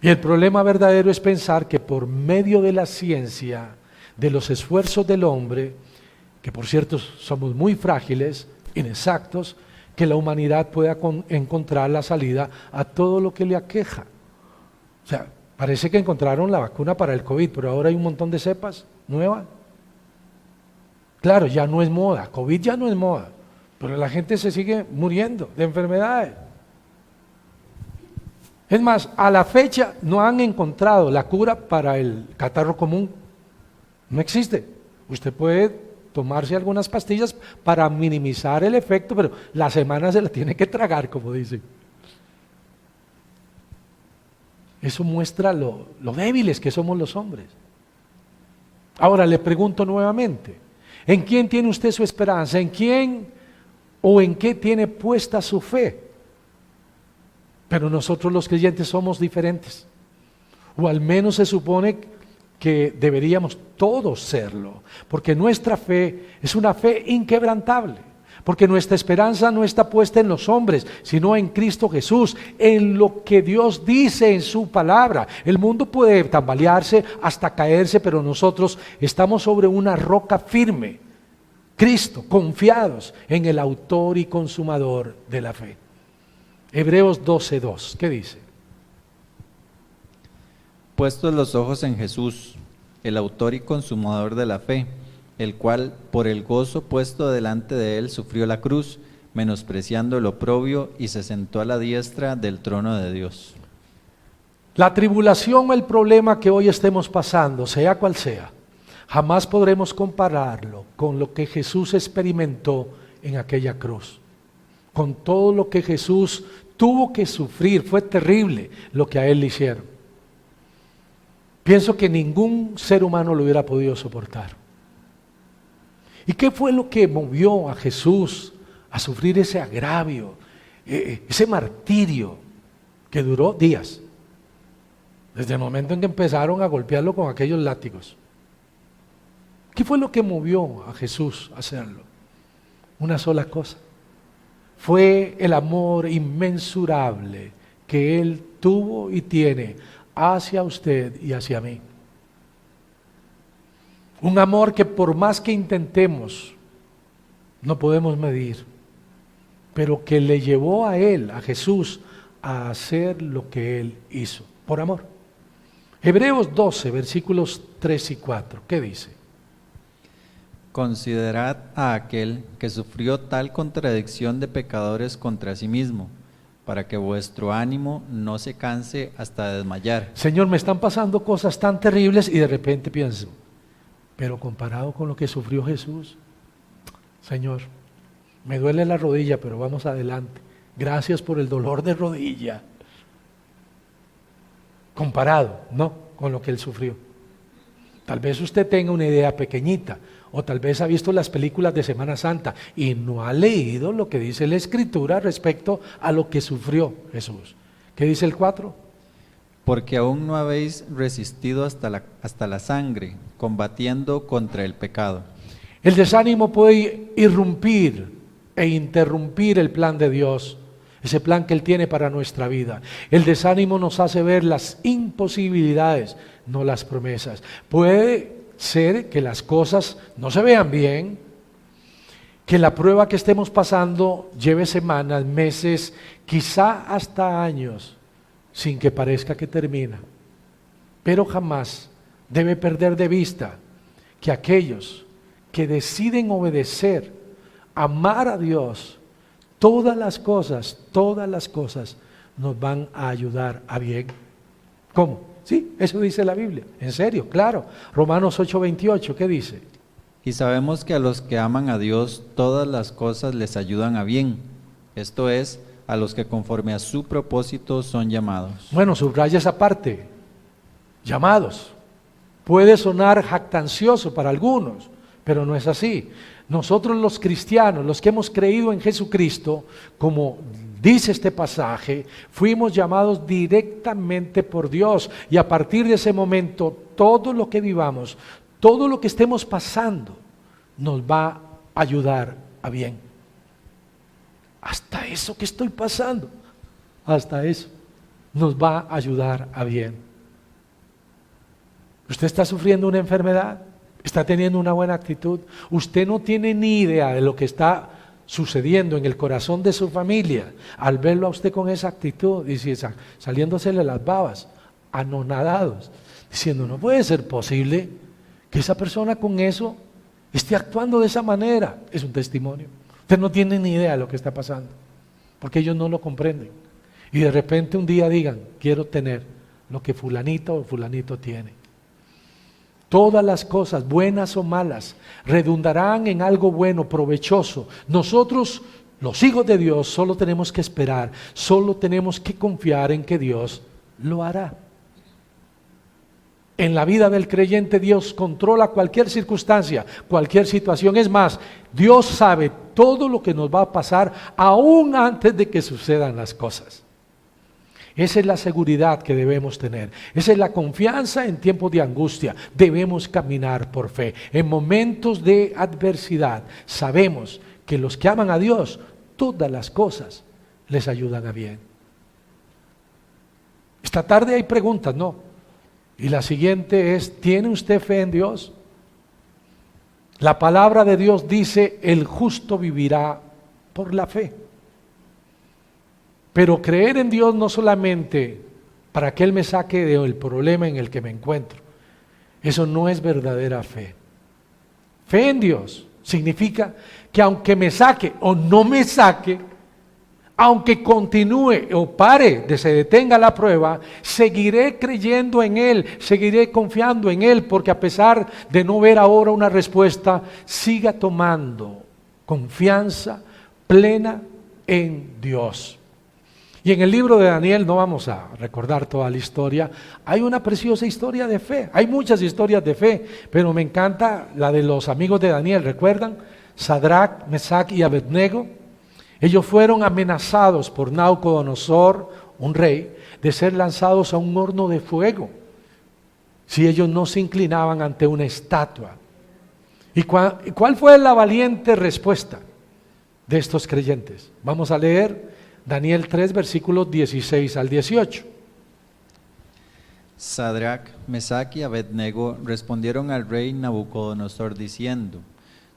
Y el problema verdadero es pensar que por medio de la ciencia, de los esfuerzos del hombre, que por cierto somos muy frágiles, inexactos, que la humanidad pueda encontrar la salida a todo lo que le aqueja. O sea, parece que encontraron la vacuna para el COVID, pero ahora hay un montón de cepas nuevas. Claro, ya no es moda, COVID ya no es moda, pero la gente se sigue muriendo de enfermedades. Es más, a la fecha no han encontrado la cura para el catarro común. No existe. Usted puede tomarse algunas pastillas para minimizar el efecto, pero la semana se la tiene que tragar, como dicen. Eso muestra lo débiles que somos los hombres. Ahora le pregunto nuevamente, ¿en quién tiene usted su esperanza? ¿En quién o en qué tiene puesta su fe? Pero nosotros los creyentes somos diferentes, o al menos se supone que deberíamos todos serlo, porque nuestra fe es una fe inquebrantable, porque nuestra esperanza no está puesta en los hombres, sino en Cristo Jesús, en lo que Dios dice en su palabra. El mundo puede tambalearse hasta caerse, pero nosotros estamos sobre una roca firme, Cristo, confiados en el autor y consumador de la fe. Hebreos 12:2, ¿qué dice? Puestos los ojos en Jesús, el autor y consumador de la fe, el cual por el gozo puesto delante de él sufrió la cruz, menospreciando el oprobio, y se sentó a la diestra del trono de Dios. La tribulación o el problema que hoy estemos pasando, sea cual sea, jamás podremos compararlo con lo que Jesús experimentó en aquella cruz, con todo lo que Jesús tuvo que sufrir. Fue terrible lo que a él le hicieron. Pienso que ningún ser humano lo hubiera podido soportar. ¿Y qué fue lo que movió a Jesús a sufrir ese agravio, ese martirio que duró días? Desde el momento en que empezaron a golpearlo con aquellos látigos. ¿Qué fue lo que movió a Jesús a hacerlo? Una sola cosa. Fue el amor inmensurable que Él tuvo y tiene hacia usted y hacia mí. Un amor que por más que intentemos, no podemos medir, pero que le llevó a Él, a Jesús, a hacer lo que Él hizo, por amor. Hebreos 12, versículos 3 y 4, ¿qué dice? Considerad a aquel que sufrió tal contradicción de pecadores contra sí mismo, para que vuestro ánimo no se canse hasta desmayar. Señor, me están pasando cosas tan terribles y de repente pienso, pero comparado con lo que sufrió Jesús, Señor, me duele la rodilla, pero vamos adelante. Gracias por el dolor de rodilla. Comparado, ¿no?, con lo que Él sufrió. Tal vez usted tenga una idea pequeñita, o tal vez ha visto las películas de Semana Santa y no ha leído lo que dice la Escritura respecto a lo que sufrió Jesús. ¿Qué dice el 4? Porque aún no habéis resistido hasta la sangre, combatiendo contra el pecado. El desánimo puede irrumpir e interrumpir el plan de Dios, ese plan que Él tiene para nuestra vida. El desánimo nos hace ver las imposibilidades, no las promesas. Puede ser que las cosas no se vean bien, que la prueba que estemos pasando lleve semanas, meses, quizá hasta años, sin que parezca que termina. Pero jamás debe perder de vista que aquellos que deciden obedecer, amar a Dios, todas las cosas nos van a ayudar a bien. ¿Cómo? Sí, eso dice la Biblia, en serio, claro. Romanos 8:28, ¿qué dice? Y sabemos que a los que aman a Dios, todas las cosas les ayudan a bien. Esto es, a los que conforme a su propósito son llamados. Bueno, subraya esa parte, llamados. Puede sonar jactancioso para algunos, pero no es así. Nosotros los cristianos, los que hemos creído en Jesucristo, como dice este pasaje, fuimos llamados directamente por Dios, y a partir de ese momento todo lo que vivamos, todo lo que estemos pasando, nos va a ayudar a bien. Hasta eso que estoy pasando, hasta eso nos va a ayudar a bien. Usted está sufriendo una enfermedad, está teniendo una buena actitud, usted no tiene ni idea de lo que está sucediendo en el corazón de su familia al verlo a usted con esa actitud, saliéndosele las babas, anonadados, diciendo, no puede ser posible que esa persona con eso esté actuando de esa manera. Es un testimonio. Usted no tiene ni idea de lo que está pasando, porque ellos no lo comprenden. Y de repente un día digan, quiero tener lo que fulanito o fulanito tiene. Todas las cosas, buenas o malas, redundarán en algo bueno, provechoso. Nosotros, los hijos de Dios, solo tenemos que esperar, solo tenemos que confiar en que Dios lo hará. En la vida del creyente Dios controla cualquier circunstancia, cualquier situación. Es más, Dios sabe todo lo que nos va a pasar aún antes de que sucedan las cosas. Esa es la seguridad que debemos tener. Esa es la confianza en tiempos de angustia. Debemos caminar por fe. En momentos de adversidad sabemos que los que aman a Dios, todas las cosas les ayudan a bien. Esta tarde hay preguntas, ¿no? Y la siguiente es, ¿tiene usted fe en Dios? La palabra de Dios dice, el justo vivirá por la fe. Pero creer en Dios no solamente para que Él me saque del problema en el que me encuentro. Eso no es verdadera fe. Fe en Dios significa que aunque me saque o no me saque, aunque continúe o pare, se detenga la prueba, seguiré creyendo en Él, seguiré confiando en Él, porque a pesar de no ver ahora una respuesta, siga tomando confianza plena en Dios. Y en el libro de Daniel, no vamos a recordar toda la historia, hay una preciosa historia de fe. Hay muchas historias de fe, pero me encanta la de los amigos de Daniel. ¿Recuerdan? Sadrach, Mesach y Abednego. Ellos fueron amenazados por Nabucodonosor, un rey, de ser lanzados a un horno de fuego si ellos no se inclinaban ante una estatua. ¿Y cuál fue la valiente respuesta de estos creyentes? Vamos a leer Daniel 3, versículos 16 al 18. Sadrach, Mesach y Abednego respondieron al rey Nabucodonosor diciendo: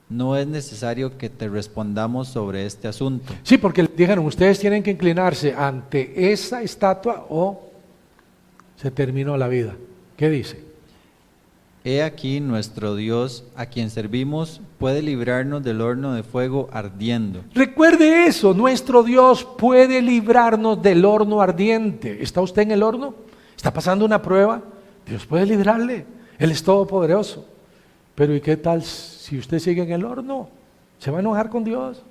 no es necesario que te respondamos sobre este asunto. Sí, porque dijeron, ustedes tienen que inclinarse ante esa estatua o se terminó la vida. ¿Qué dice? He aquí nuestro Dios, a quien servimos, puede librarnos del horno de fuego ardiendo. Recuerde eso, nuestro Dios puede librarnos del horno ardiente. ¿Está usted en el horno? ¿Está pasando una prueba? Dios puede librarle, Él es todopoderoso. Pero ¿y qué tal si usted sigue en el horno? ¿Se va a enojar con Dios?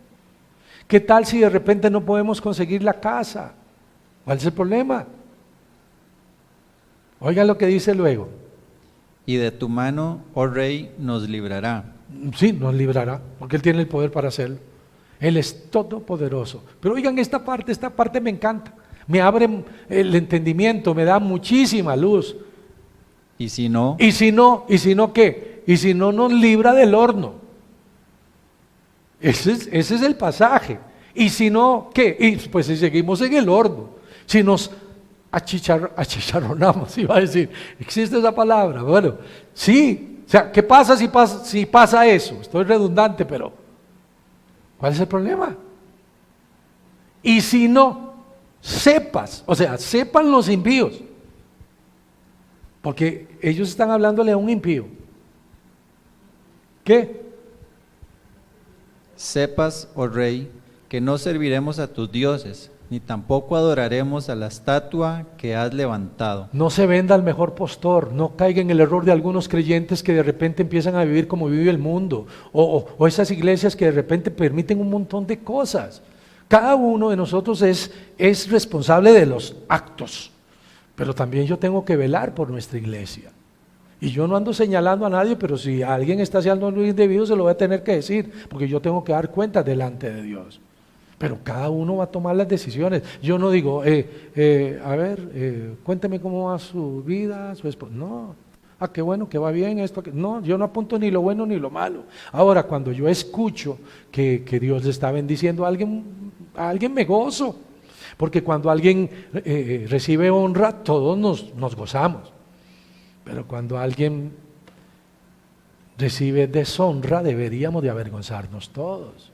¿Qué tal si de repente no podemos conseguir la casa? ¿Cuál es el problema? Oigan lo que dice luego. Y de tu mano, oh rey, nos librará. Sí, nos librará, porque Él tiene el poder para hacerlo. Él es todopoderoso. Pero oigan esta parte me encanta. Me abre el entendimiento, me da muchísima luz. ¿Y si no? ¿Y si no qué? Y si no nos libra del horno. Ese es el pasaje. ¿Y si no qué? Y pues si seguimos en el horno, si nos achicharronamos, iba a decir, ¿existe esa palabra? Bueno, sí, o sea, ¿qué pasa si pasa eso? Estoy redundante, pero ¿cuál es el problema? Y si no, sepan los impíos, porque ellos están hablándole a un impío. ¿Qué? Sepas, oh rey, que no serviremos a tus dioses, ni tampoco adoraremos a la estatua que has levantado. No se venda al mejor postor, no caiga en el error de algunos creyentes que de repente empiezan a vivir como vive el mundo, o esas iglesias que de repente permiten un montón de cosas. Cada uno de nosotros es responsable de los actos, pero también yo tengo que velar por nuestra iglesia. Y yo no ando señalando a nadie, pero si alguien está haciendo algo indebido se lo voy a tener que decir, porque yo tengo que dar cuenta delante de Dios. Pero cada uno va a tomar las decisiones. Yo no digo, cuénteme cómo va su vida, su esposa. No, qué bueno, que va bien esto. No, yo no apunto ni lo bueno ni lo malo. Ahora, cuando yo escucho que Dios le está bendiciendo a alguien me gozo. Porque cuando alguien recibe honra, todos nos gozamos. Pero cuando alguien recibe deshonra, deberíamos de avergonzarnos todos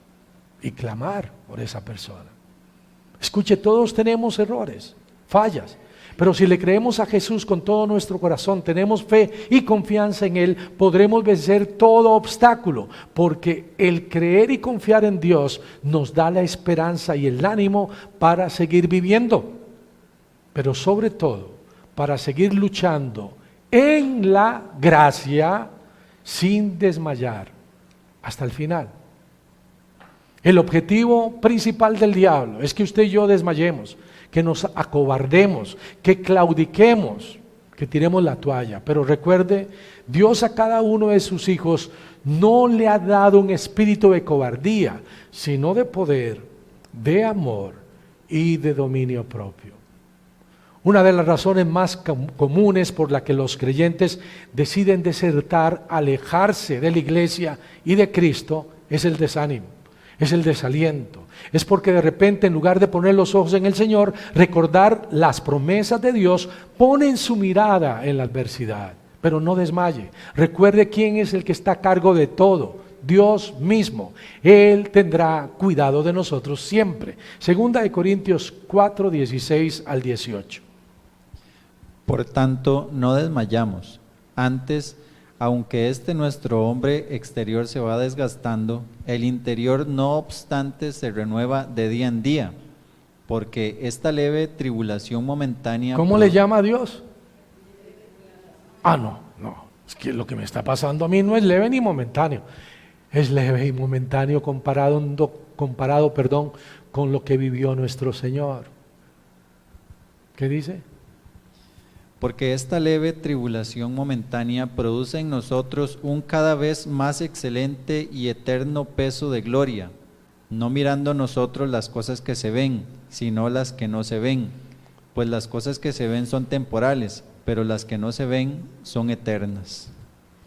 y clamar por esa persona. Escuche, todos tenemos errores, fallas, pero si le creemos a Jesús con todo nuestro corazón, tenemos fe y confianza en Él, podremos vencer todo obstáculo, porque el creer y confiar en Dios nos da la esperanza y el ánimo para seguir viviendo, pero sobre todo para seguir luchando en la gracia sin desmayar hasta el final. El objetivo principal del diablo es que usted y yo desmayemos, que nos acobardemos, que claudiquemos, que tiremos la toalla. Pero recuerde, Dios a cada uno de sus hijos no le ha dado un espíritu de cobardía, sino de poder, de amor y de dominio propio. Una de las razones más comunes por la que los creyentes deciden desertar, alejarse de la iglesia y de Cristo, es el desánimo, es el desaliento. Es porque de repente, en lugar de poner los ojos en el Señor, recordar las promesas de Dios, ponen su mirada en la adversidad. Pero no desmaye. Recuerde quién es el que está a cargo de todo: Dios mismo. Él tendrá cuidado de nosotros siempre. Segunda de Corintios 4, 16 al 18. Por tanto, no desmayamos. Antes, aunque nuestro hombre exterior se va desgastando, el interior no obstante se renueva de día en día, porque esta leve tribulación momentánea... ¿Cómo le llama a Dios? No, es que lo que me está pasando a mí no es leve ni momentáneo. Es leve y momentáneo comparado con lo que vivió nuestro Señor. ¿Qué dice? Porque esta leve tribulación momentánea produce en nosotros un cada vez más excelente y eterno peso de gloria, no mirando nosotros las cosas que se ven, sino las que no se ven, pues las cosas que se ven son temporales, pero las que no se ven son eternas.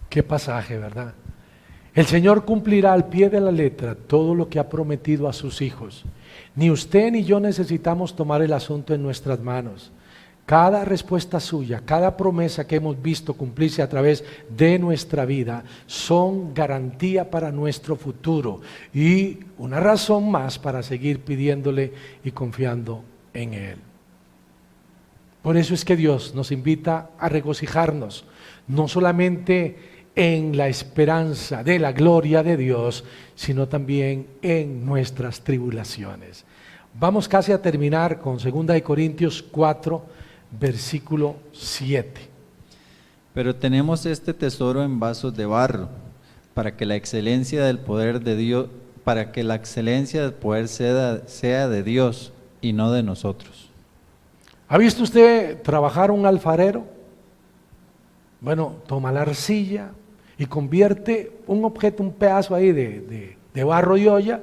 Qué pasaje, ¿verdad? El Señor cumplirá al pie de la letra todo lo que ha prometido a sus hijos. Ni usted ni yo necesitamos tomar el asunto en nuestras manos. Cada respuesta suya, cada promesa que hemos visto cumplirse a través de nuestra vida son garantía para nuestro futuro y una razón más para seguir pidiéndole y confiando en Él. Por eso es que Dios nos invita a regocijarnos, no solamente en la esperanza de la gloria de Dios, sino también en nuestras tribulaciones. Vamos casi a terminar con 2 Corintios 4, versículo 7. Pero tenemos este tesoro en vasos de barro, para que la excelencia del poder de Dios, sea de Dios y no de nosotros. ¿Ha visto usted trabajar un alfarero? Bueno, toma la arcilla y convierte un objeto, un pedazo ahí de barro y olla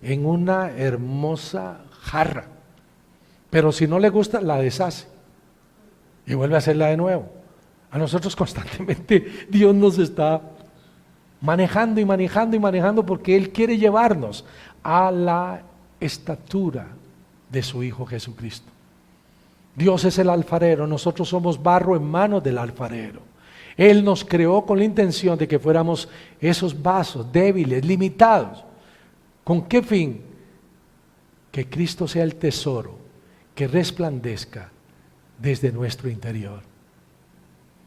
en una hermosa jarra. Pero si no le gusta, la deshace y vuelve a hacerla de nuevo. A nosotros constantemente Dios nos está manejando y manejando y manejando, porque Él quiere llevarnos a la estatura de su Hijo Jesucristo. Dios es el alfarero, nosotros somos barro en manos del alfarero. Él nos creó con la intención de que fuéramos esos vasos débiles, limitados. ¿Con qué fin? Que Cristo sea el tesoro que resplandezca desde nuestro interior.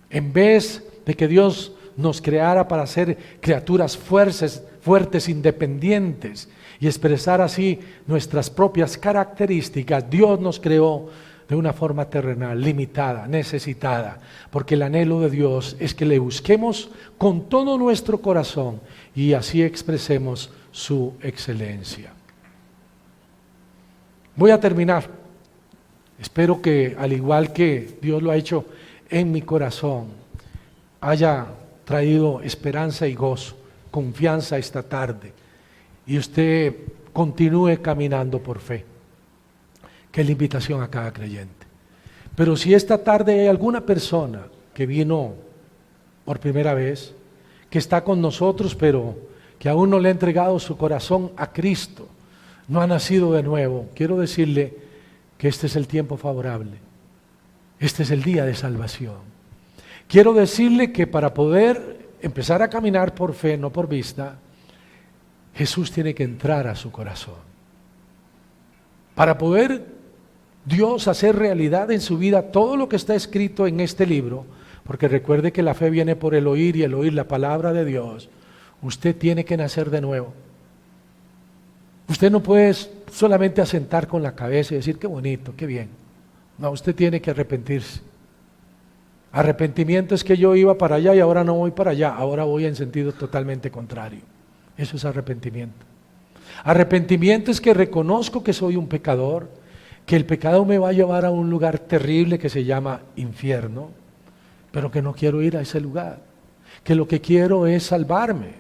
En vez de que Dios nos creara para ser criaturas fuertes, independientes y expresar así nuestras propias características, Dios nos creó de una forma terrenal, limitada, necesitada, porque el anhelo de Dios es que le busquemos con todo nuestro corazón y así expresemos su excelencia. Voy a terminar. Espero que, al igual que Dios lo ha hecho en mi corazón, haya traído esperanza y gozo, confianza esta tarde, y usted continúe caminando por fe, que es la invitación a cada creyente. Pero si esta tarde hay alguna persona que vino por primera vez, que está con nosotros, pero que aún no le ha entregado su corazón a Cristo, no ha nacido de nuevo, quiero decirle que este es el tiempo favorable, este es el día de salvación. Quiero decirle que para poder empezar a caminar por fe, no por vista, Jesús tiene que entrar a su corazón. Para poder Dios hacer realidad en su vida todo lo que está escrito en este libro, porque recuerde que la fe viene por el oír y el oír la palabra de Dios, usted tiene que nacer de nuevo. Usted no puede solamente asentar con la cabeza y decir qué bonito, qué bien. No, usted tiene que arrepentirse. Arrepentimiento es que yo iba para allá y ahora no voy para allá, ahora voy en sentido totalmente contrario. Eso es arrepentimiento. Arrepentimiento es que reconozco que soy un pecador, que el pecado me va a llevar a un lugar terrible que se llama infierno, pero que no quiero ir a ese lugar, que lo que quiero es salvarme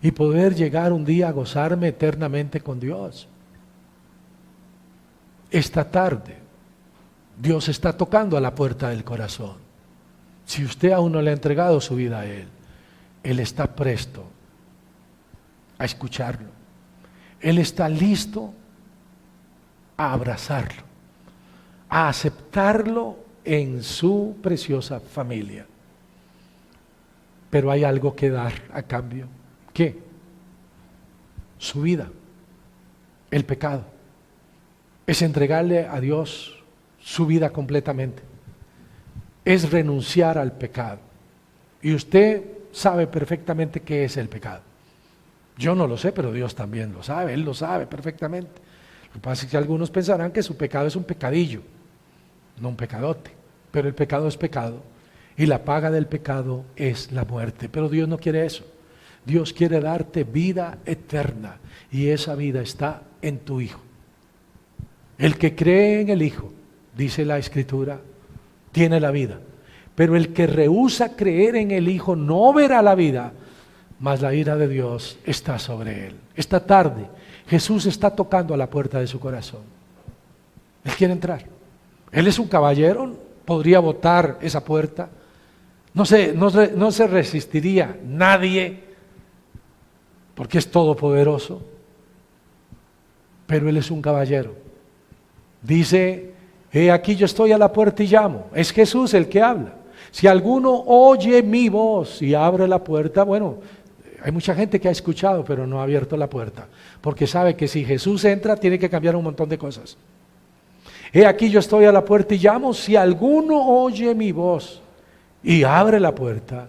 y poder llegar un día a gozarme eternamente con Dios. Esta tarde, Dios está tocando a la puerta del corazón. Si usted aún no le ha entregado su vida a Él está presto a escucharlo. Él está listo a abrazarlo, a aceptarlo en su preciosa familia. Pero hay algo que dar a cambio. ¿Qué? Su vida, el pecado. Es entregarle a Dios su vida completamente. Es renunciar al pecado. Y usted sabe perfectamente qué es el pecado. Yo no lo sé, pero Dios también lo sabe. Él lo sabe perfectamente. Lo que pasa es que algunos pensarán que su pecado es un pecadillo, no un pecadote. Pero el pecado es pecado. Y la paga del pecado es la muerte. Pero Dios no quiere eso. Dios quiere darte vida eterna. Y esa vida está en tu Hijo. El que cree en el Hijo, dice la Escritura, tiene la vida. Pero el que rehúsa creer en el Hijo no verá la vida, mas la ira de Dios está sobre él. Esta tarde Jesús está tocando a la puerta de su corazón. Él quiere entrar. Él es un caballero, podría botar esa puerta. No se resistiría nadie, porque es todopoderoso. Pero Él es un caballero. Dice: he aquí yo estoy a la puerta y llamo. Es Jesús el que habla. Si alguno oye mi voz y abre la puerta, bueno, hay mucha gente que ha escuchado pero no ha abierto la puerta, porque sabe que si Jesús entra tiene que cambiar un montón de cosas. He aquí yo estoy a la puerta y llamo. Si alguno oye mi voz y abre la puerta,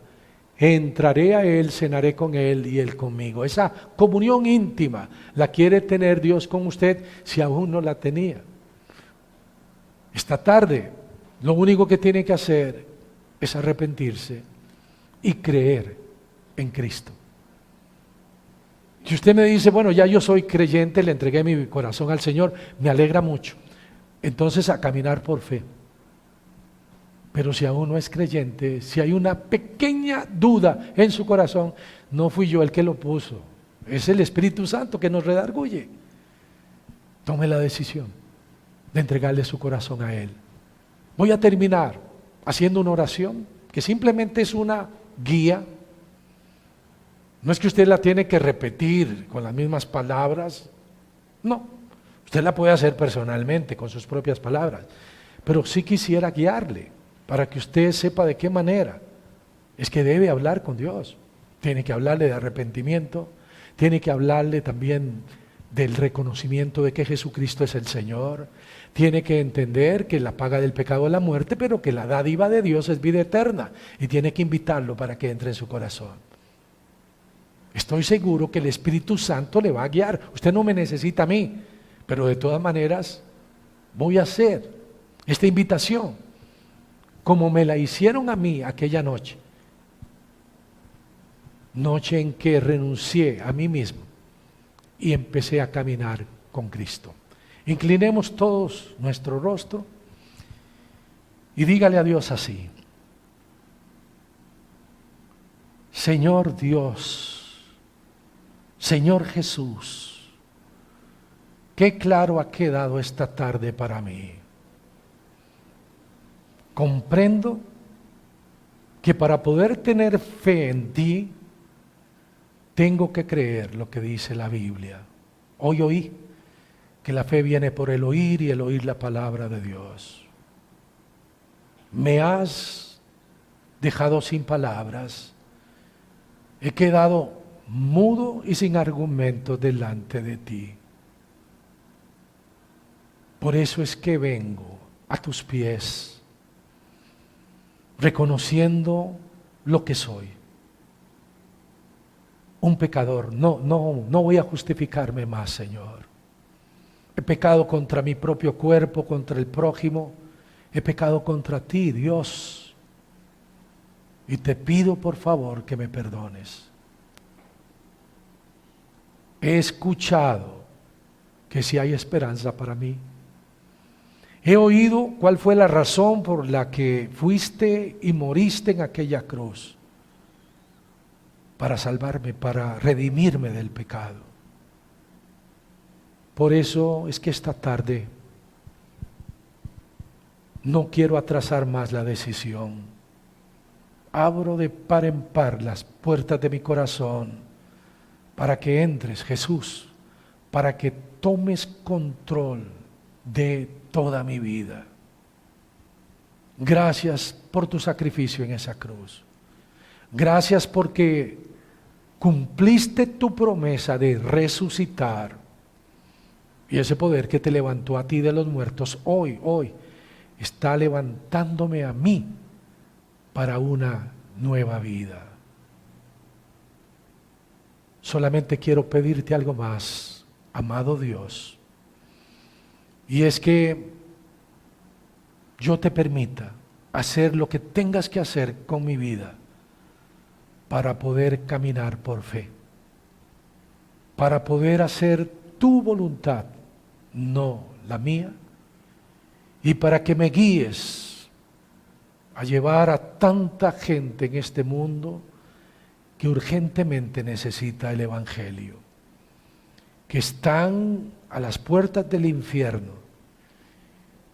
entraré a él, cenaré con él y él conmigo. Esa comunión íntima la quiere tener Dios con usted si aún no la tenía. Esta tarde lo único que tiene que hacer es arrepentirse y creer en Cristo. Si usted me dice: bueno, ya yo soy creyente, le entregué mi corazón al Señor, me alegra mucho. Entonces, a caminar por fe. Pero si aún no es creyente, si hay una pequeña duda en su corazón, no fui yo el que lo puso, es el Espíritu Santo que nos redarguye. Tome la decisión de entregarle su corazón a Él. Voy a terminar haciendo una oración que simplemente es una guía. No es que usted la tiene que repetir con las mismas palabras, no, usted la puede hacer personalmente con sus propias palabras, pero sí quisiera guiarle para que usted sepa de qué manera es que debe hablar con Dios. Tiene que hablarle de arrepentimiento, tiene que hablarle también del reconocimiento de que Jesucristo es el Señor, tiene que entender que la paga del pecado es la muerte, pero que la dádiva de Dios es vida eterna, y tiene que invitarlo para que entre en su corazón. Estoy seguro que el Espíritu Santo le va a guiar. Usted no me necesita a mí, pero de todas maneras voy a hacer esta invitación como me la hicieron a mí aquella noche en que renuncié a mí mismo y empecé a caminar con Cristo. Inclinemos todos nuestro rostro y dígale a Dios así: Señor Dios, Señor Jesús, qué claro ha quedado esta tarde para mí. Comprendo que para poder tener fe en ti, tengo que creer lo que dice la Biblia. Hoy oí que la fe viene por el oír y el oír la palabra de Dios. Me has dejado sin palabras. He quedado mudo y sin argumentos delante de ti. Por eso es que vengo a tus pies, reconociendo lo que soy. Un pecador. No voy a justificarme más, Señor. He pecado contra mi propio cuerpo, contra el prójimo. He pecado contra ti, Dios. Y te pido por favor que me perdones. He escuchado que si hay esperanza para mí. He oído cuál fue la razón por la que fuiste y moriste en aquella cruz, para salvarme, para redimirme del pecado. Por eso es que esta tarde no quiero atrasar más la decisión. Abro de par en par las puertas de mi corazón para que entres, Jesús, para que tomes control de toda mi vida. Gracias por tu sacrificio en esa cruz. Gracias porque cumpliste tu promesa de resucitar. Y ese poder que te levantó a ti de los muertos hoy está levantándome a mí para una nueva vida. Solamente quiero pedirte algo más, amado Dios, y es que yo te permita hacer lo que tengas que hacer con mi vida para poder caminar por fe, para poder hacer tu voluntad, no la mía, y para que me guíes a llevar a tanta gente en este mundo que urgentemente necesita el Evangelio, que están a las puertas del infierno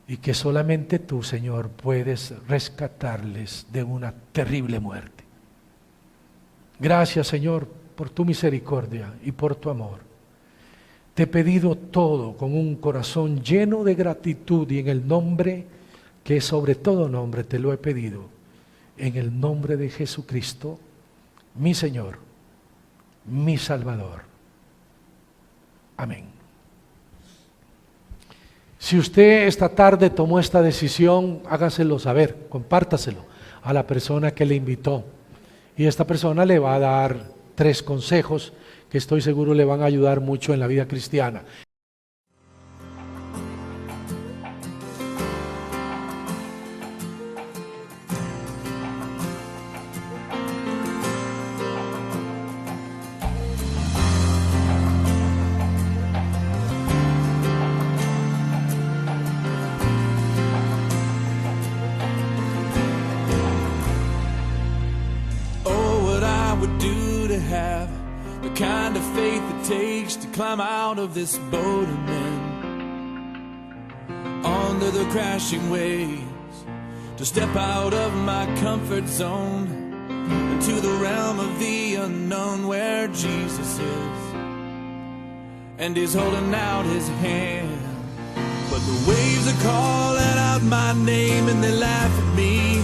y que solamente tú, Señor, puedes rescatarles de una terrible muerte. Gracias, Señor, por tu misericordia y por tu amor. Te he pedido todo con un corazón lleno de gratitud y en el nombre que es sobre todo nombre te lo he pedido, en el nombre de Jesucristo, mi Señor, mi Salvador. Amén. Si usted esta tarde tomó esta decisión, hágaselo saber, compártaselo a la persona que le invitó. Y esta persona le va a dar 3 consejos que estoy seguro le van a ayudar mucho en la vida cristiana. Climb out of this boat and then under the crashing waves, to step out of my comfort zone into the realm of the unknown where Jesus is, and he's holding out his hand. But the waves are calling out my name and they laugh at me,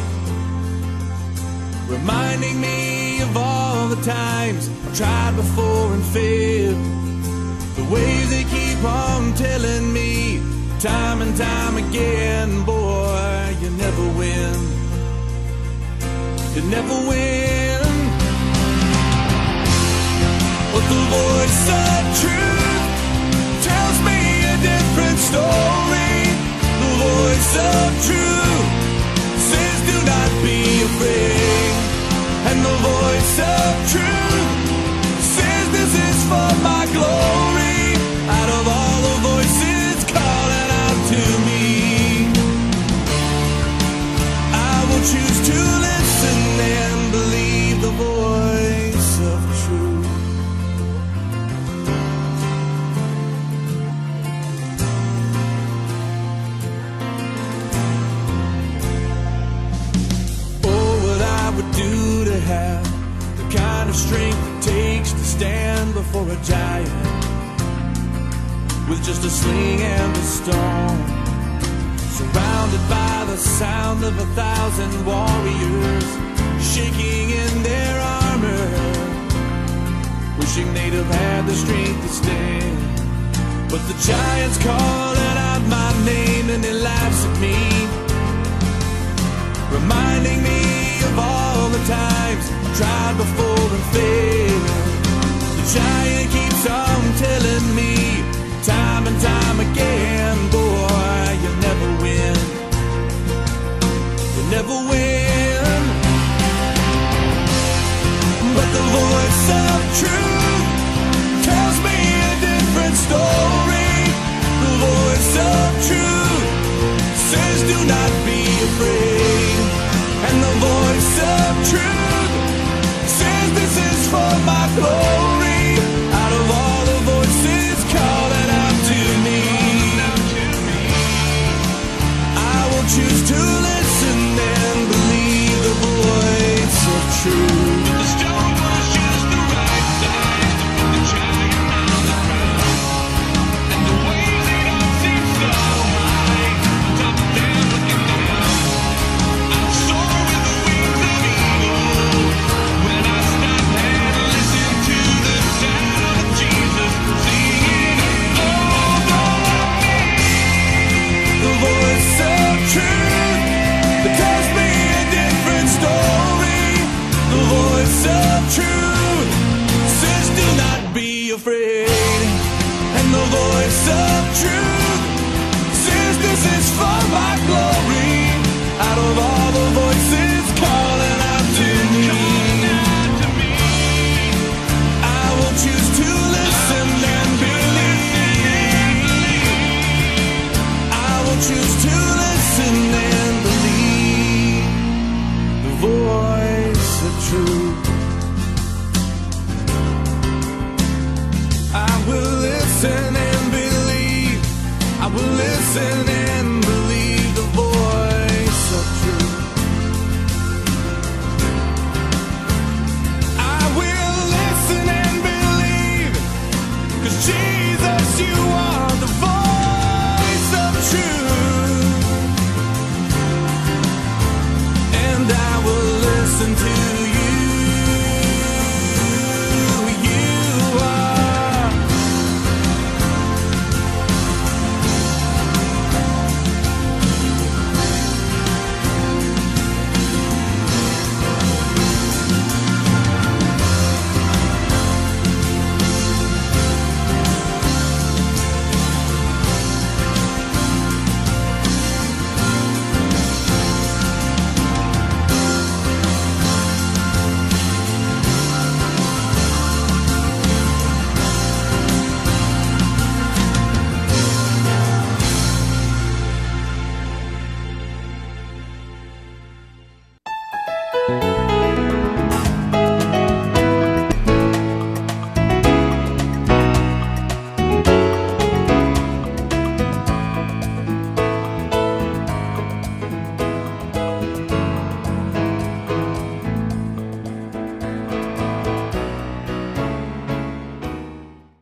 reminding me of all the times I've tried before and failed. The waves they keep on telling me time and time again, boy, you never win. You never win. But the voice of truth tells me a different story. The voice of truth says do not be afraid. And the voice of truth says this is for my glory. Out of all the voices calling out to me, I will choose to listen and believe the voice of truth. Oh, what I would do to have the kind of strength it takes to stand before a giant with just a sling and a stone, surrounded by the sound of 1,000 warriors shaking in their armor, wishing they'd have had the strength to stand. But the giant's calling out my name and he laughs at me, reminding me of all the times I've tried before and failed. The giant keeps on telling me time and time again, boy, you never win. You never win. But the voice of truth tells me a different story. The voice of truth do not be afraid. And the voice of truth says this is for my glory. Out of all the voices calling out to me, I will choose to listen and believe the voice of truth. The stone was just the right size to put the giant on the ground, and the waves they don't seem so high. Top down, looking down, I'll soar with the wings of eagle. When I stop and listen to the sound of Jesus singing over me, the voice of truth that tells me a different story. The voice of truth says do not be afraid. And the voice of truth says this is for my glory. Out of all the voices calling out to me, I will choose to listen and believe. I will choose to listen and believe the voice of truth. I will listen and believe. I will listen and believe the voice of truth. I will listen and believe, 'cause Jesus